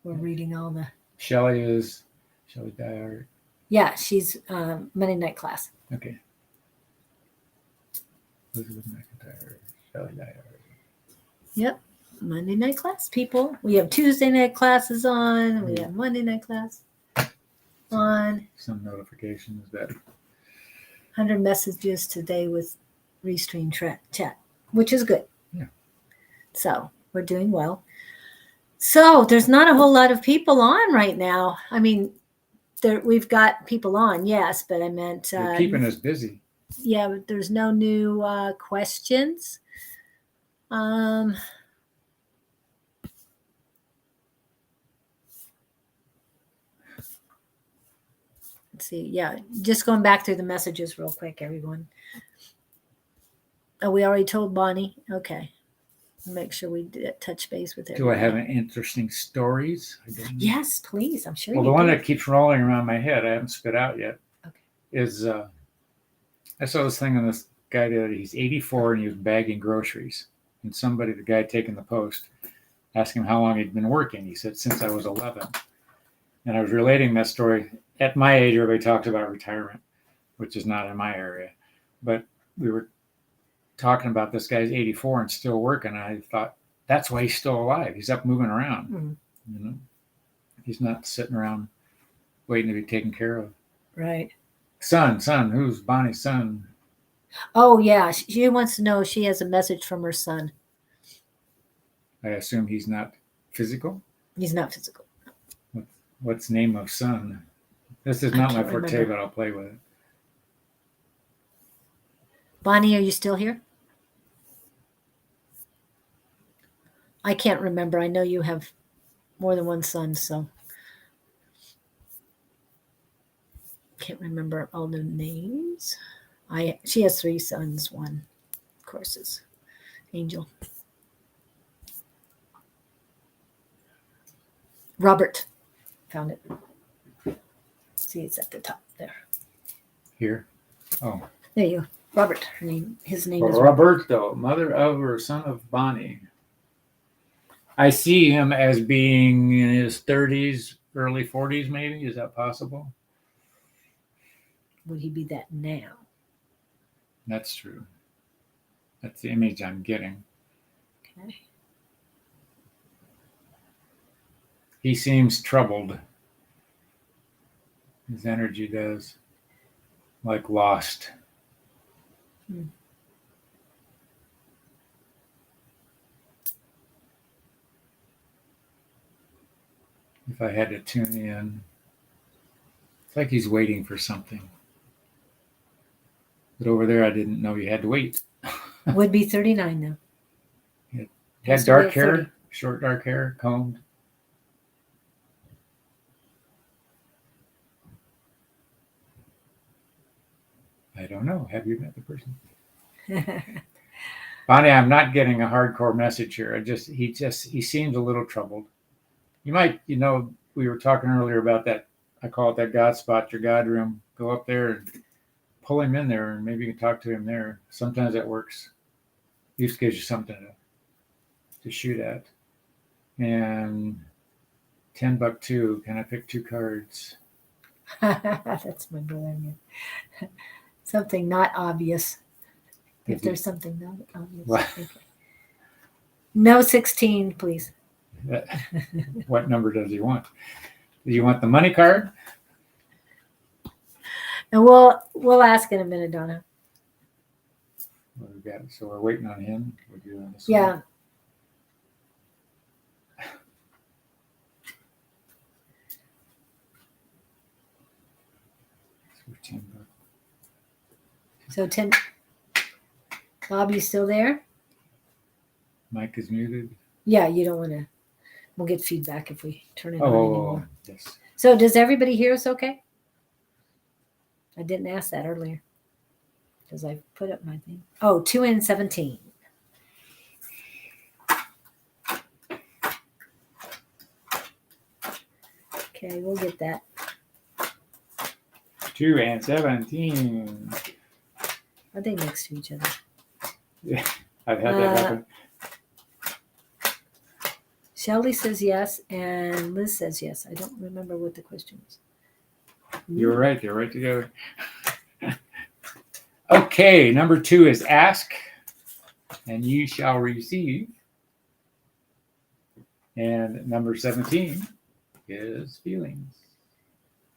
We're reading all the... Shelley Diary. Yeah, she's Monday night class. Okay. Elizabeth McIntyre, Shelley Diary. Yep. Monday night class, people. We have Tuesday night classes on. We have Monday night class on. Some notifications that 100 messages today with Restream chat, which is good. Yeah. So we're doing well. So there's not a whole lot of people on right now. I mean, we've got people on, yes, but I meant they're keeping us busy. Yeah, but there's no new questions. Let's see. Yeah, just going back through the messages real quick, everyone. Oh, we already told Bonnie. Okay. Make sure we touch base with it. Do I have any interesting stories? Yes, please. I'm sure. Well, the one that keeps rolling around my head, I haven't spit out yet, is I saw this thing on this guy that he's 84 and he was bagging groceries. And the guy taking the post, asked him how long he'd been working. He said, since I was 11. And I was relating that story. At my age, everybody talks about retirement, which is not in my area. But we were talking about this guy's 84 and still working. And I thought, that's why he's still alive. He's up moving around. Mm-hmm. You know, he's not sitting around waiting to be taken care of. Right. Son, who's Bonnie's son? Oh, yeah. She wants to know if she has a message from her son. I assume he's not physical? He's not physical. What's the name of son? This is not my forte, but I'll play with it. Bonnie, are you still here? I can't remember. I know you have more than one son, so can't remember all the names. She has 3 sons. One, of course, is Angel. Robert. Found it. See, it's at the top there. Here? Oh. There you go. Robert. His name is Roberto, mother of or son of Bonnie. I see him as being in his 30s, early 40s, maybe. Is that possible? Would he be that now? That's true. That's the image I'm getting. Okay. He seems troubled. His energy does. Like lost. If I had to tune in, it's like he's waiting for something. But over there, I didn't know you had to wait. Would be 39 now. He had dark hair, short dark hair, combed. I don't know. Have you met the person? Bonnie, I'm not getting a hardcore message here. He seems a little troubled. You might, we were talking earlier about that. I call it that God spot, your God room. Go up there and pull him in there, and maybe you can talk to him there. Sometimes that works. At least gives you something to shoot at. And $10 too. Can I pick 2 cards? That's my brother. Something not obvious. If there's something not obvious. What? Okay. No 16, please. What number does he want? Do you want the money card? And we'll ask in a minute, Donna. What we got? So we're waiting on him. We're doing this Yeah. one. So Tim, Bob, you still there? Mike is muted. Yeah, you don't want to. We'll get feedback if we turn it on anymore. Yes. So does everybody hear us okay? I didn't ask that earlier because I put up my thing. Oh, 2N17. Okay, we'll get that. 2 and 17. Are they next to each other? Yeah, I've had that happen. Shelly says yes, and Liz says yes. I don't remember what the question was. You're right. They're right together. Okay, number 2 is ask, and you shall receive. And number 17 is feelings.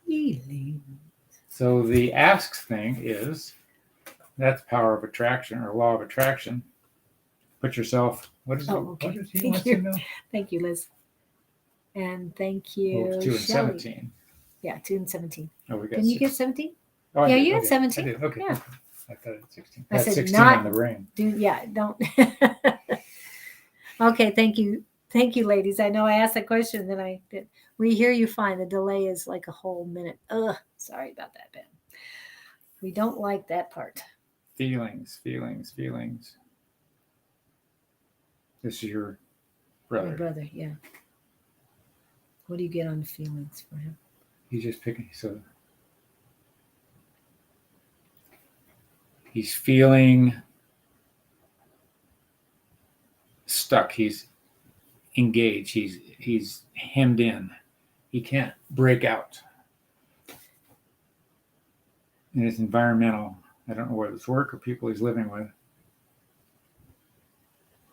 Feelings. So the asks thing is, that's power of attraction or law of attraction. Put yourself, what is it? Okay. What does he wants to know? Thank you, Liz. And thank you, 2 and Shelley. 17. Yeah, 2 and 17. Oh, we got Didn't you get 16. 17? Oh, Yeah, did. you had Okay. 17. I did. Okay. Yeah. I thought it was 16. I I had said 16 not- on the brain. Dude, yeah, don't. Okay, thank you. Thank you, ladies. I know I asked that question, and then I did. We hear you fine. The delay is like a whole minute. Ugh, sorry about that, Ben. We don't like that part. Feelings. This is your brother. My brother, yeah. What do you get on the feelings for him? He's just picking. So he's feeling stuck. He's engaged. He's hemmed in. He can't break out. And it's environmental. I don't know whether it's work or people he's living with.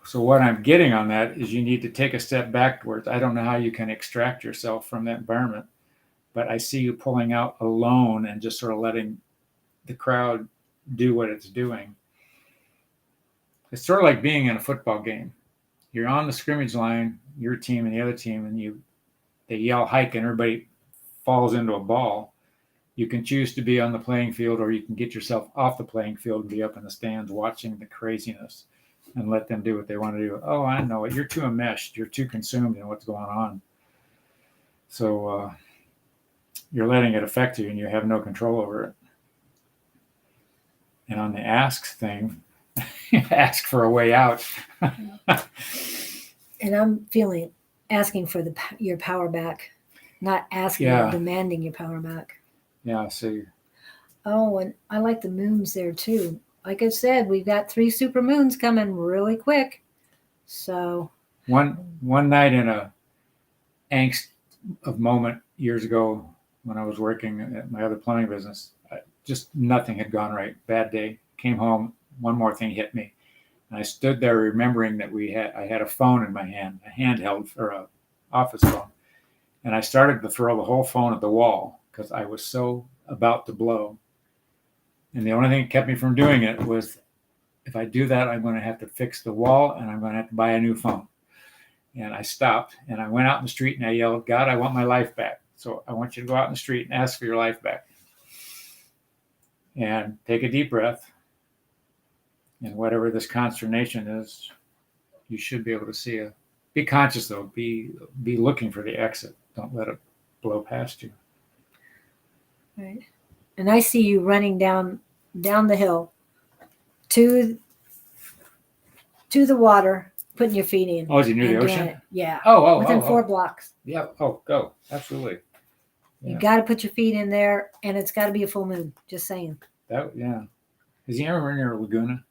So what I'm getting on that is you need to take a step backwards. I don't know how you can extract yourself from that environment, but I see you pulling out alone and just sort of letting the crowd do what it's doing. It's sort of like being in a football game. You're on the scrimmage line, your team and the other team, and they yell hike and everybody falls into a ball. You can choose to be on the playing field, or you can get yourself off the playing field and be up in the stands watching the craziness and let them do what they want to do. Oh, I know it. You're too enmeshed. You're too consumed in what's going on. So you're letting it affect you and you have no control over it. And on the asks thing, ask for a way out. And I'm asking for your power back, not asking or demanding your power back. Yeah, so. Oh, and I like the moons there too. Like I said, we've got 3 super moons coming really quick. So one night in a angst of moment years ago when I was working at my other plumbing business, just nothing had gone right. Bad day. Came home. One more thing hit me. And I stood there remembering that I had a phone in my hand, a handheld or a office phone. And I started to throw the whole phone at the wall because I was so about to blow. And the only thing that kept me from doing it was, if I do that, I'm going to have to fix the wall and I'm going to have to buy a new phone. And I stopped and I went out in the street and I yelled, God, I want my life back. So I want you to go out in the street and ask for your life back. And take a deep breath. And whatever this consternation is, you should be able to see be conscious though. Be looking for the exit. Don't let it blow past you. Right. And I see you running down the hill to the water, putting your feet in. Oh, is he near the ocean? Yeah. Oh. Within 4 blocks. Yeah. Oh, go. Absolutely. Yeah. You got to put your feet in there, and it's got to be a full moon. Just saying. Yeah. Has he ever near Laguna?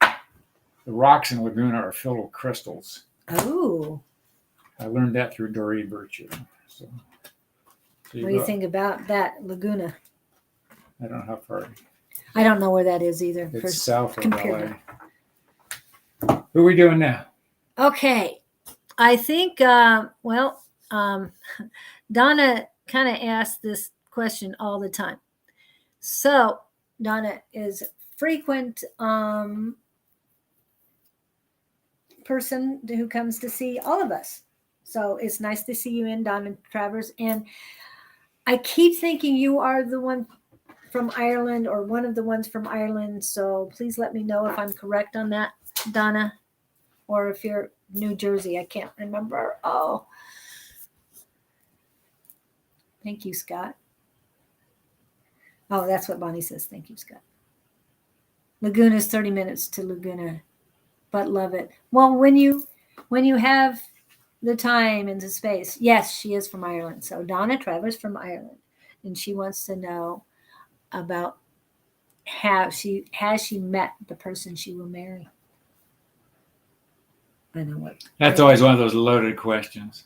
The rocks in Laguna are filled with crystals. Oh. I learned that through Doreen Virtue. So what do you think about that Laguna? I don't know how far. I don't know where that is either. It's south of LA. Who are we doing now? Okay. I think, Donna kind of asks this question all the time. So Donna is frequent person who comes to see all of us. So it's nice to see you in, Donna Travers. And I keep thinking you are the one from Ireland or one of the ones from Ireland. So please let me know if I'm correct on that, Donna, or if you're New Jersey. I can't remember. Oh, thank you, Scott. Oh, that's what Bonnie says. Thank you, Scott. Laguna's 30 minutes to Laguna, but love it. Well, when you have the time and the space, yes, she is from Ireland. So Donna Travers from Ireland, and she wants to know about has she met the person she will marry. I know what. That's always one of those loaded questions.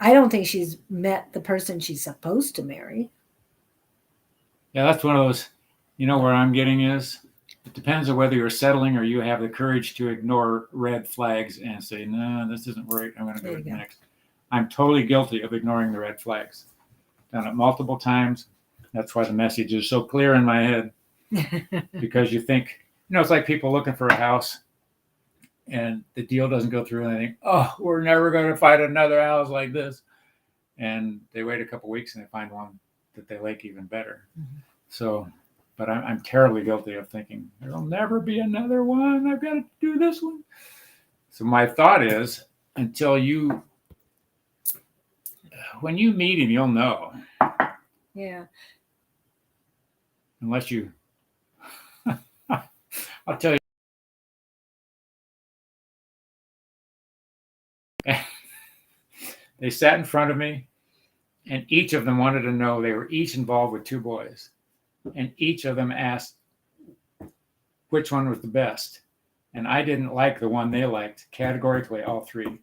I don't think she's met the person she's supposed to marry. Yeah, that's one of those, where I'm getting is, it depends on whether you're settling or you have the courage to ignore red flags and say, no, this isn't right. I'm going to go to the next. I'm totally guilty of ignoring the red flags. Done it multiple times. That's why the message is so clear in my head. Because you think, it's like people looking for a house and the deal doesn't go through and they think, oh, we're never going to find another house like this. And they wait a couple weeks and they find one that they like even better. Mm-hmm. So, but I'm terribly guilty of thinking there'll never be another one. I've got to do this one. So my thought is, when you meet him, you'll know. Yeah. Unless you, I'll tell you. They sat in front of me, and each of them wanted to know. They were each involved with two boys, and each of them asked which one was the best. And I didn't like the one they liked, categorically, all three.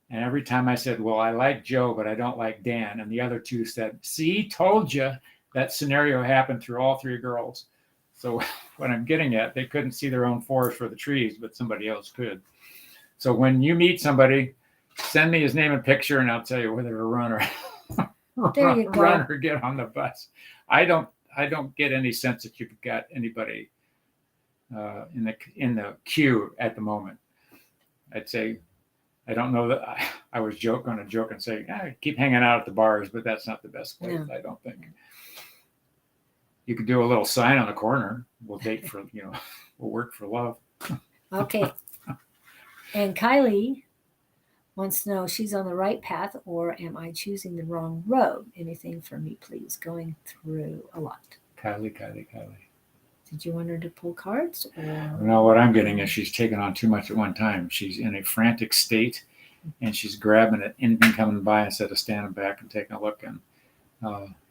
And every time I said, well, I like Joe, but I don't like Dan. And the other two said, see, told you. That scenario happened through all three girls. So what I'm getting at, they couldn't see their own forest for the trees, but somebody else could. So when you meet somebody, send me his name and picture, and I'll tell you whether to run or get on the bus. I don't get any sense that you've got anybody in the queue at the moment. I'd say I don't know that I was going to joke and say keep hanging out at the bars, but that's not the best place. No. I don't think. You could do a little sign on the corner. We'll date for we'll work for love. Okay. And Kylie wants to know if she's on the right path or am I choosing the wrong road? Anything for me, please. Going through a lot. Kylie. Did you want her to pull cards? Or? No, what I'm getting is she's taking on too much at one time. She's in a frantic state, and she's grabbing at anything coming by instead of standing back and taking a look. And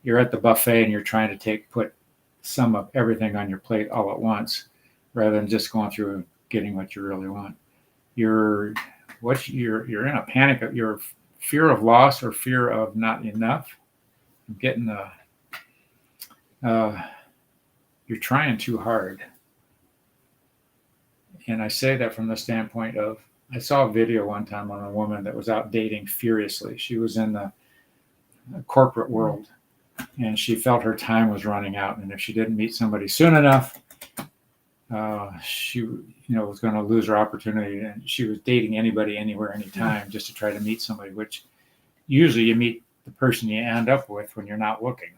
you're at the buffet and you're trying to put some of everything on your plate all at once, rather than just going through and getting what you really want. You're in a panic of your fear of loss or fear of not enough. Getting you're trying too hard. And I say that from the standpoint of, I saw a video one time on a woman that was out dating furiously. She was in the corporate world and she felt her time was running out. And if she didn't meet somebody soon enough, she was going to lose her opportunity. And she was dating anybody, anywhere, anytime, just to try to meet somebody, which usually you meet the person you end up with when you're not looking,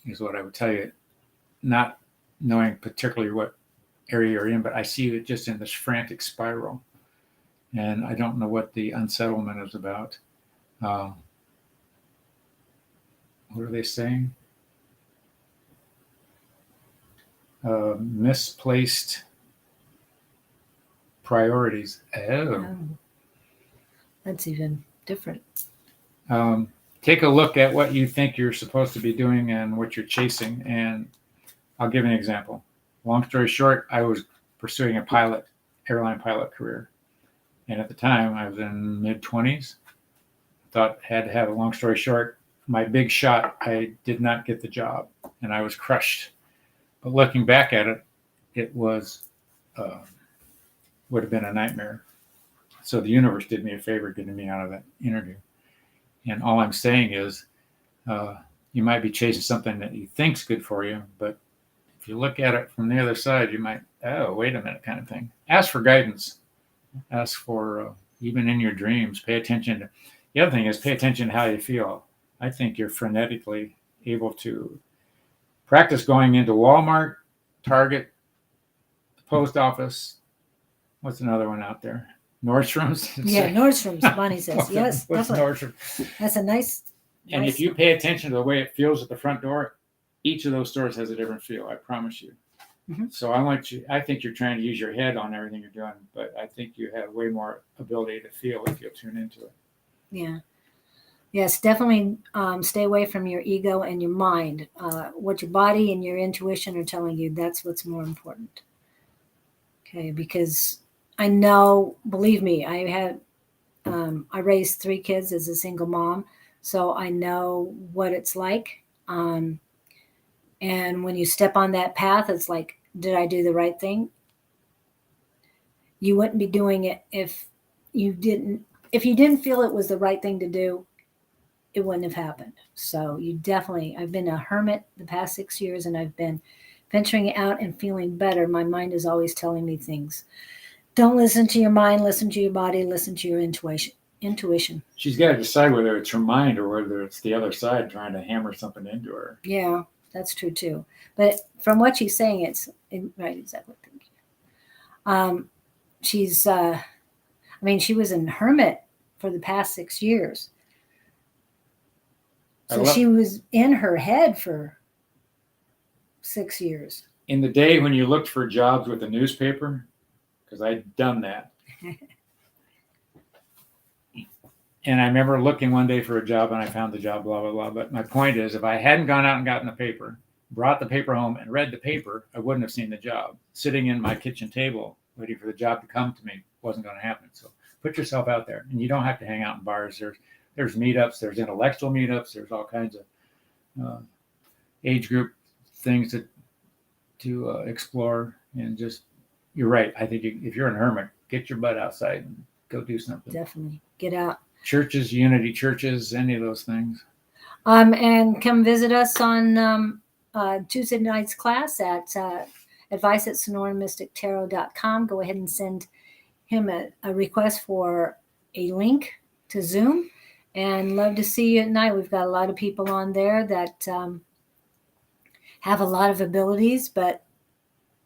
is what I would tell you. Not knowing particularly what area you're in, but I see it just in this frantic spiral. And I don't know what the unsettlement is about. What are they saying? Misplaced priorities. Oh. That's even different. Take a look at what you think you're supposed to be doing and what you're chasing. And I'll give an example. Long story short, I was pursuing a airline pilot career. And at the time, I was in mid-20s. Thought had to have a long story short. My big shot, I did not get the job. And I was crushed. But looking back at it, it was would have been a nightmare. So the universe did me a favor getting me out of that interview. And all I'm saying is you might be chasing something that you think's good for you, but if you look at it from the other side, you might, oh, wait a minute, kind of thing. Ask for guidance. Ask for, even in your dreams, pay attention to, the other thing is pay attention to how you feel. I think you're frenetically able to practice going into Walmart, Target, the post office. What's another one out there? Nordstrom's. Yeah, Nordstrom's. Bonnie says yes. What's Definitely. Nordstrom? That's a nice. And if you pay attention to the way it feels at the front door, each of those stores has a different feel. I promise you. Mm-hmm. So I think you're trying to use your head on everything you're doing, but I think you have way more ability to feel if you'll tune into it. Yeah. Yes, definitely stay away from your ego and your mind. What your body and your intuition are telling you, that's what's more important. Okay, because I know, believe me, I raised 3 kids as a single mom, so I know what it's like. And when you step on that path, it's like, did I do the right thing? You wouldn't be doing it if you didn't feel it was the right thing to do. It wouldn't have happened. So I've been a hermit the past 6 years, and I've been venturing out and feeling better. My mind is always telling me things. Don't listen to your mind, listen to your body, listen to your intuition. She's got to decide whether it's her mind or whether it's the other side trying to hammer something into her. Yeah, that's true too. But from what she's saying, it's right, exactly. Thank you. She's, she was a hermit for the past 6 years. So she was in her head for 6 years. In the day when you looked for jobs with a newspaper, because I'd done that. And I remember looking one day for a job and I found the job, blah, blah, blah. But my point is, if I hadn't gone out and gotten the paper, brought the paper home and read the paper, I wouldn't have seen the job. Sitting in my kitchen table, waiting for the job to come to me wasn't going to happen. So put yourself out there, and you don't have to hang out in bars. There's meetups, there's intellectual meetups, there's all kinds of age group things to explore. And just, you're right. I think if you're a hermit, get your butt outside and go do something. Definitely get out. Churches, unity churches, any of those things. And come visit us on Tuesday night's class at advice@sonoramystictarot.com. Go ahead and send him a request for a link to Zoom, and love to see you at night. We've got a lot of people on there that have a lot of abilities, but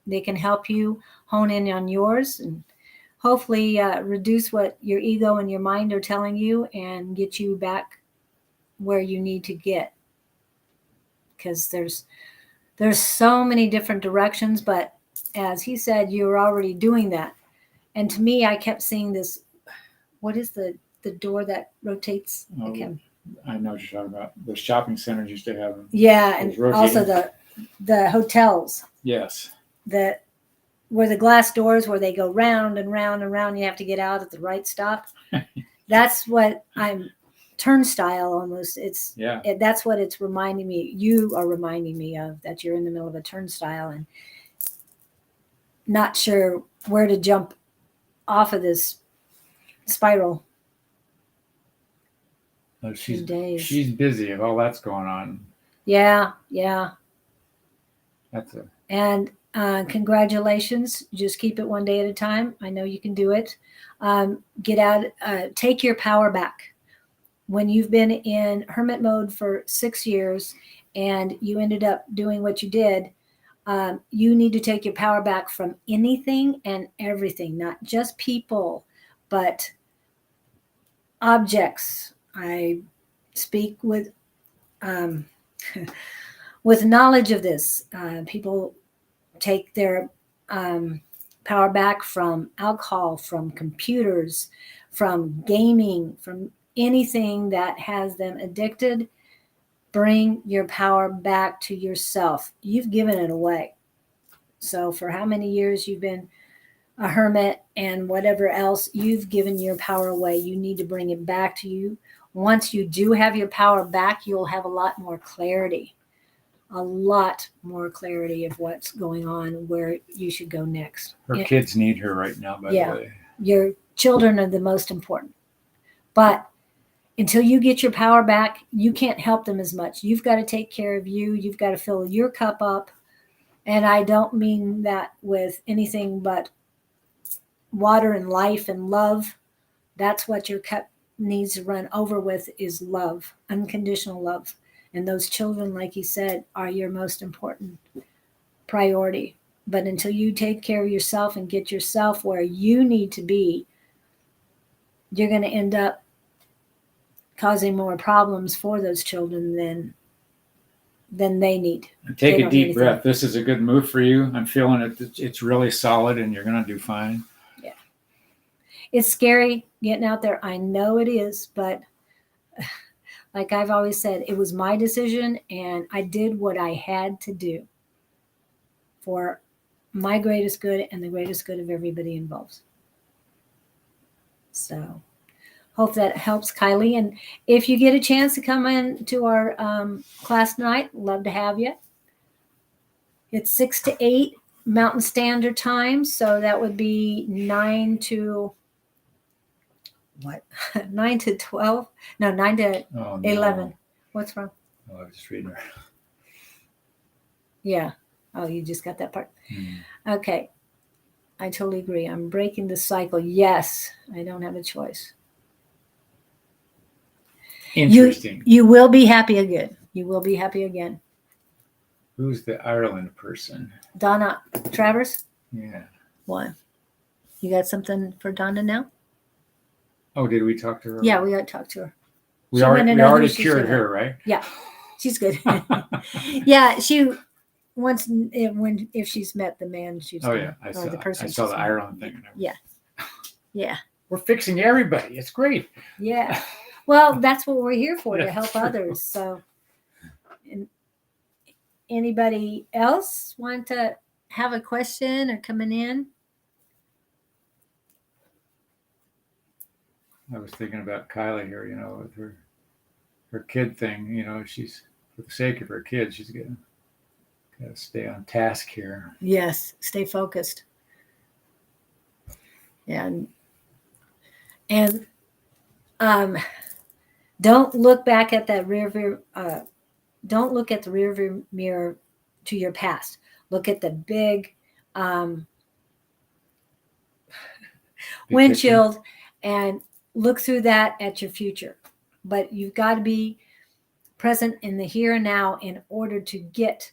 they can help you hone in on yours and hopefully reduce what your ego and your mind are telling you and get you back where you need to get. Because there's so many different directions, but as he said, you're already doing that. And to me, I kept seeing this, what is the door that rotates? Oh, I know what you're talking about. The shopping centers used to have them. Yeah, and also the hotels. Yes. Where the glass doors, where they go round and round and round, you have to get out at the right stop. That's what turnstile almost. That's what it's reminding me. You are reminding me of, that you're in the middle of a turnstile and not sure where to jump off of this spiral. Oh, she's busy if all that's going on. Yeah. And congratulations. Just keep it one day at a time. I know you can do it. Get out, take your power back. When you've been in hermit mode for 6 years and you ended up doing what you did, you need to take your power back from anything and everything, not just people, but objects. I speak with knowledge of this. People take their power back from alcohol, from computers, from gaming, from anything that has them addicted. Bring your power back to yourself. You've given it away. So for how many years you've been a hermit and whatever else, you've given your power away. You need to bring it back to you. Once you do have your power back, you'll have a lot more clarity of what's going on, where you should go next. Her kids need her right now, by the way. Your children are the most important. But until you get your power back, you can't help them as much. You've got to take care of you. You've got to fill your cup up. And I don't mean that with anything but water and life and love. That's what your cup needs to run over with, is love, unconditional love. And those children, like you said, are your most important priority. But until you take care of yourself and get yourself where you need to be, you're going to end up causing more problems for those children than they need. And take They a don't need deep anything. breath. This is a good move for you. I'm feeling it. It's really solid, and you're going to do fine. Yeah. It's scary getting out there. I know it is, but like I've always said, it was my decision, and I did what I had to do for my greatest good and the greatest good of everybody involved. So hope that helps, Kylie. And if you get a chance to come in to our class tonight, love to have you. It's 6 to 8 Mountain Standard Time, so that would be 9 to what? 9 to 12? No, 9 to Oh, 11. What's wrong? Oh, I was just reading her. Yeah. Oh, you just got that part. Hmm. Okay. I totally agree. I'm breaking the cycle. Yes, I don't have a choice. Interesting. You will be happy again. You will be happy again. Who's the Ireland person? Donna Travers, Yeah. one. You got something for Donna now? Oh, did we talk to her? Yeah, we got to talk to her. We She wanted to already know who she cured should her, right? Yeah, she's good. Yeah, she once if she's met the man she's Oh gonna- yeah, I or saw. the person I saw she's the met. Ireland thing. Yeah. Yeah. We're fixing everybody. It's great. Yeah. Well, that's what we're here for, to Yeah, help true. others. So, and anybody else want to have a question or coming in? I was thinking about Kylie here. With her kid thing. She's, for the sake of her kid, she's got to stay on task here. Yes, stay focused. And don't look back at that don't look at the rear view mirror to your past. Look at the big Big windshield and look through that at your future. But you've got to be present in the here and now in order to get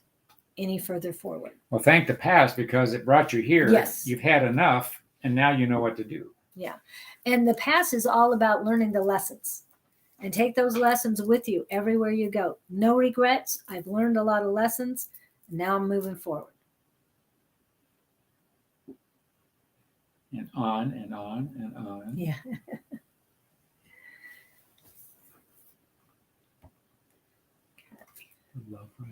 any further forward. Well, thank the past because it brought you here. Yes. You've had enough, and now you know what to do. Yeah. And the past is all about learning the lessons. And take those lessons with you everywhere you go. No regrets. I've learned a lot of lessons. And now I'm moving forward. And on and on and on. Yeah. Love right.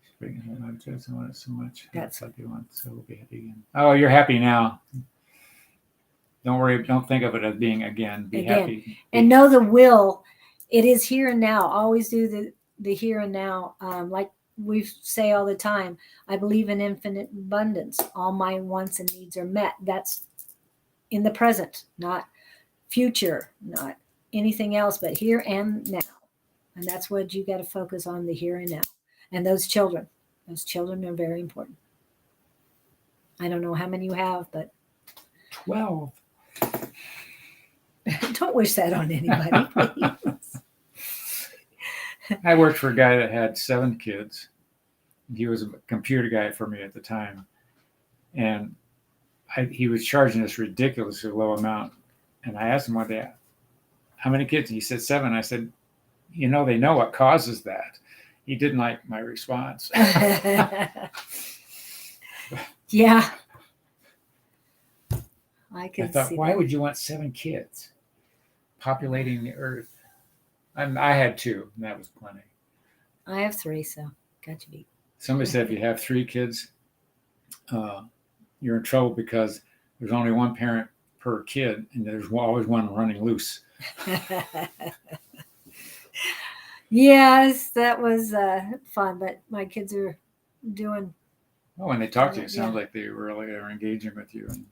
She's bringing home. I just want it so much. That's what they want. So we'll be happy again. Oh, you're happy now. Don't worry. Don't think of it as being again. Be happy. And know the will. It is here and now. Always do the here and now. Like we say all the time, I believe in infinite abundance. All my wants and needs are met. That's in the present, not future, not anything else, but here and now. And that's what you got to focus on, the here and now. And those children are very important. I don't know how many you have, but 12. don't wish that on anybody, please. I worked for a guy that had 7 kids. He was a computer guy for me at the time. And he was charging this ridiculously low amount. And I asked him one day, how many kids? And he said 7. I said, they know what causes that. He didn't like my response. Yeah. I could thought, see why that. would you want 7 kids populating the earth? I had 2, and that was plenty. I have 3, so got you beat. Somebody said if you have 3 kids, you're in trouble because there's only one parent per kid, and there's always one running loose. Yes, that was fun, but my kids are doing. Oh, when they talk to you, it sounds Yeah. like they really are engaging with you and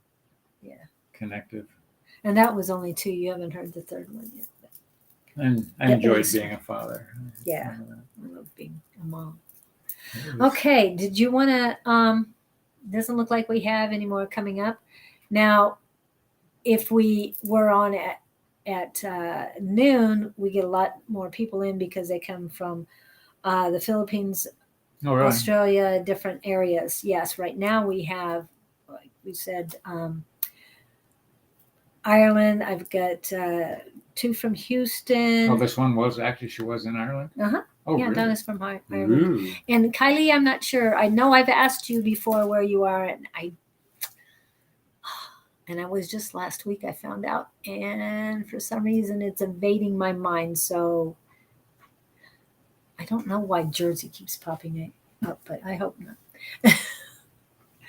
Yeah. connective. And that was only 2. You haven't heard the third one yet. And I That enjoyed was- being a father. Yeah. I love being a mom. It was- Okay. Did you want to? Doesn't look like we have any more coming up. Now, if we were on at noon, we get a lot more people in because they come from the Philippines, Oh, really? Australia, different areas. Yes, right now we have, like we said, Ireland. I've got two from Houston. Oh, this one was actually, she was in Ireland? Uh-huh. Oh, Yeah, really? Donna's from Ireland. Ooh. And Kylie, I'm not sure. I know I've asked you before where you are, and I was just last week I found out, and for some reason it's evading my mind. So I don't know why Jersey keeps popping up, but I hope not.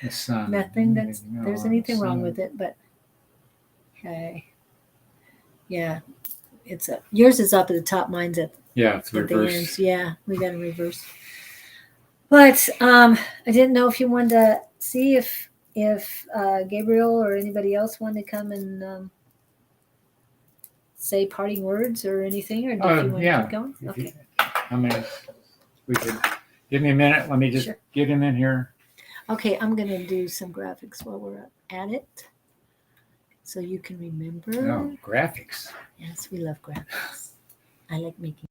The sun. Nothing that's No, there's the anything wrong sun. with it, but okay. Yeah, it's up. Yours is up at the top. Mine's at Yeah, it's the reverse. ends. Yeah, we got to reverse. But I didn't know if you wanted to see if Gabriel or anybody else wanted to come and say parting words or anything, or if you want to keep going. If Okay. you- I mean, we could give me a minute. Let me just Sure. get him in here. Okay, I'm gonna do some graphics while we're at it, so you can remember. Oh, graphics. Yes, we love graphics. I like making.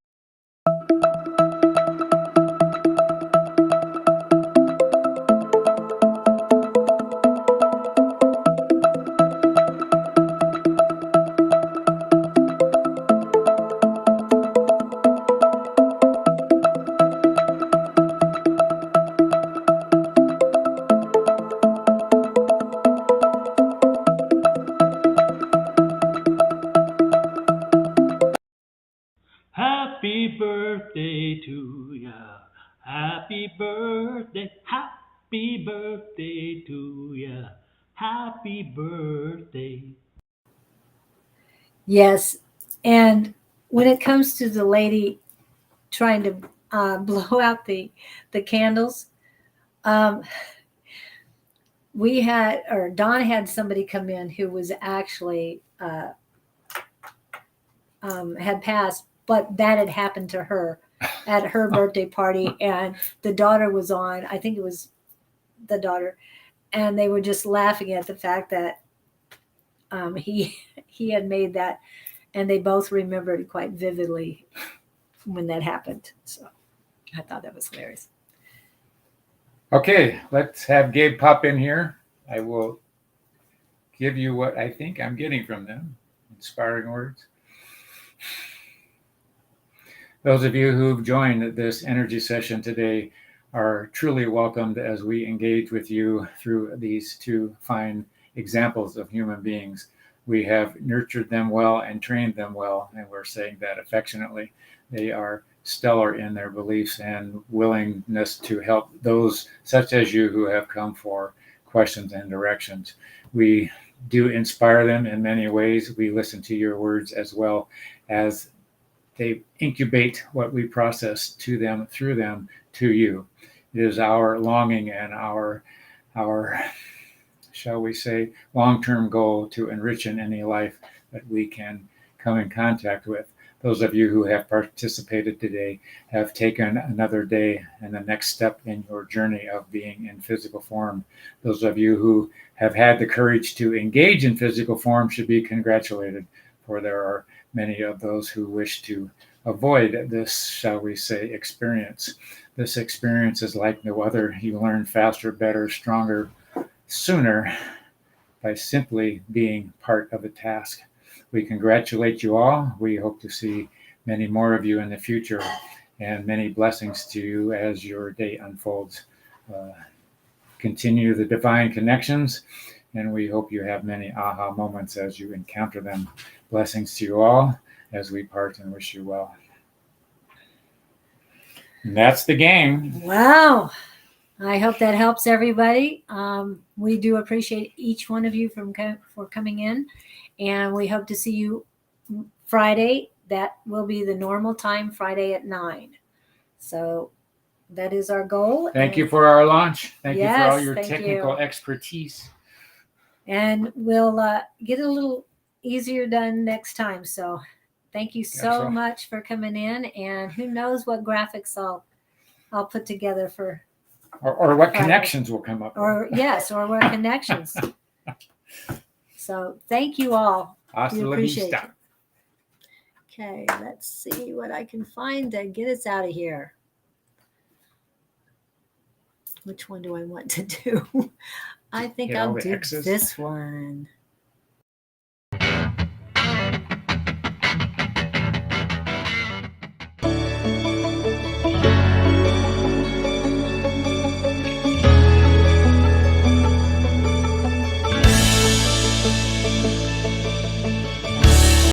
Happy birthday to ya. Happy birthday. Happy birthday to ya. Happy birthday. Yes, and when it comes to the lady trying to blow out the candles, um, we had or Don had somebody come in who was actually had passed, but that had happened to her at her birthday party, and the daughter was on. I think it was the daughter, and they were just laughing at the fact that he had made that, and they both remembered it quite vividly when that happened. So I thought that was hilarious. Okay, let's have Gabe pop in here. I will give you what I think I'm getting from them. Inspiring words. Those of you who've joined this energy session today are truly welcomed as we engage with you through these two fine examples of human beings. We have nurtured them well and trained them well, and we're saying that affectionately. They are stellar in their beliefs and willingness to help those such as you who have come for questions and directions. We do inspire them in many ways. We listen to your words as well as they incubate what we process to them, through them, to you. It is our longing and our shall we say, long-term goal to enrich in any life that we can come in contact with. Those of you who have participated today have taken another day and the next step in your journey of being in physical form. Those of you who have had the courage to engage in physical form should be congratulated, for there are many of those who wish to avoid this, shall we say, experience. This experience is like no other. You learn faster, better, stronger, sooner by simply being part of a task. We congratulate you all. We hope to see many more of you in the future, and many blessings to you as your day unfolds. Continue the divine connections, and we hope you have many aha moments as you encounter them. Blessings to you all as we part and wish you well. And that's the game. Wow. I hope that helps everybody. We do appreciate each one of you for coming in, and we hope to see you Friday. That will be the normal time, Friday at 9. So that is our goal. Thank you for our launch. Thank you for all Yes, your thank technical you. expertise. And we'll get it a little easier done next time. So Thank you so so. much for coming in, and who knows what graphics I'll put together for, Or what Friday. connections will come up. or yes, or what connections. So thank you all. Hasta We la appreciate vista. it. Okay, let's see what I can find to get us out of here. Which one do I want to do? I think Hit all I'll the do X's. this one.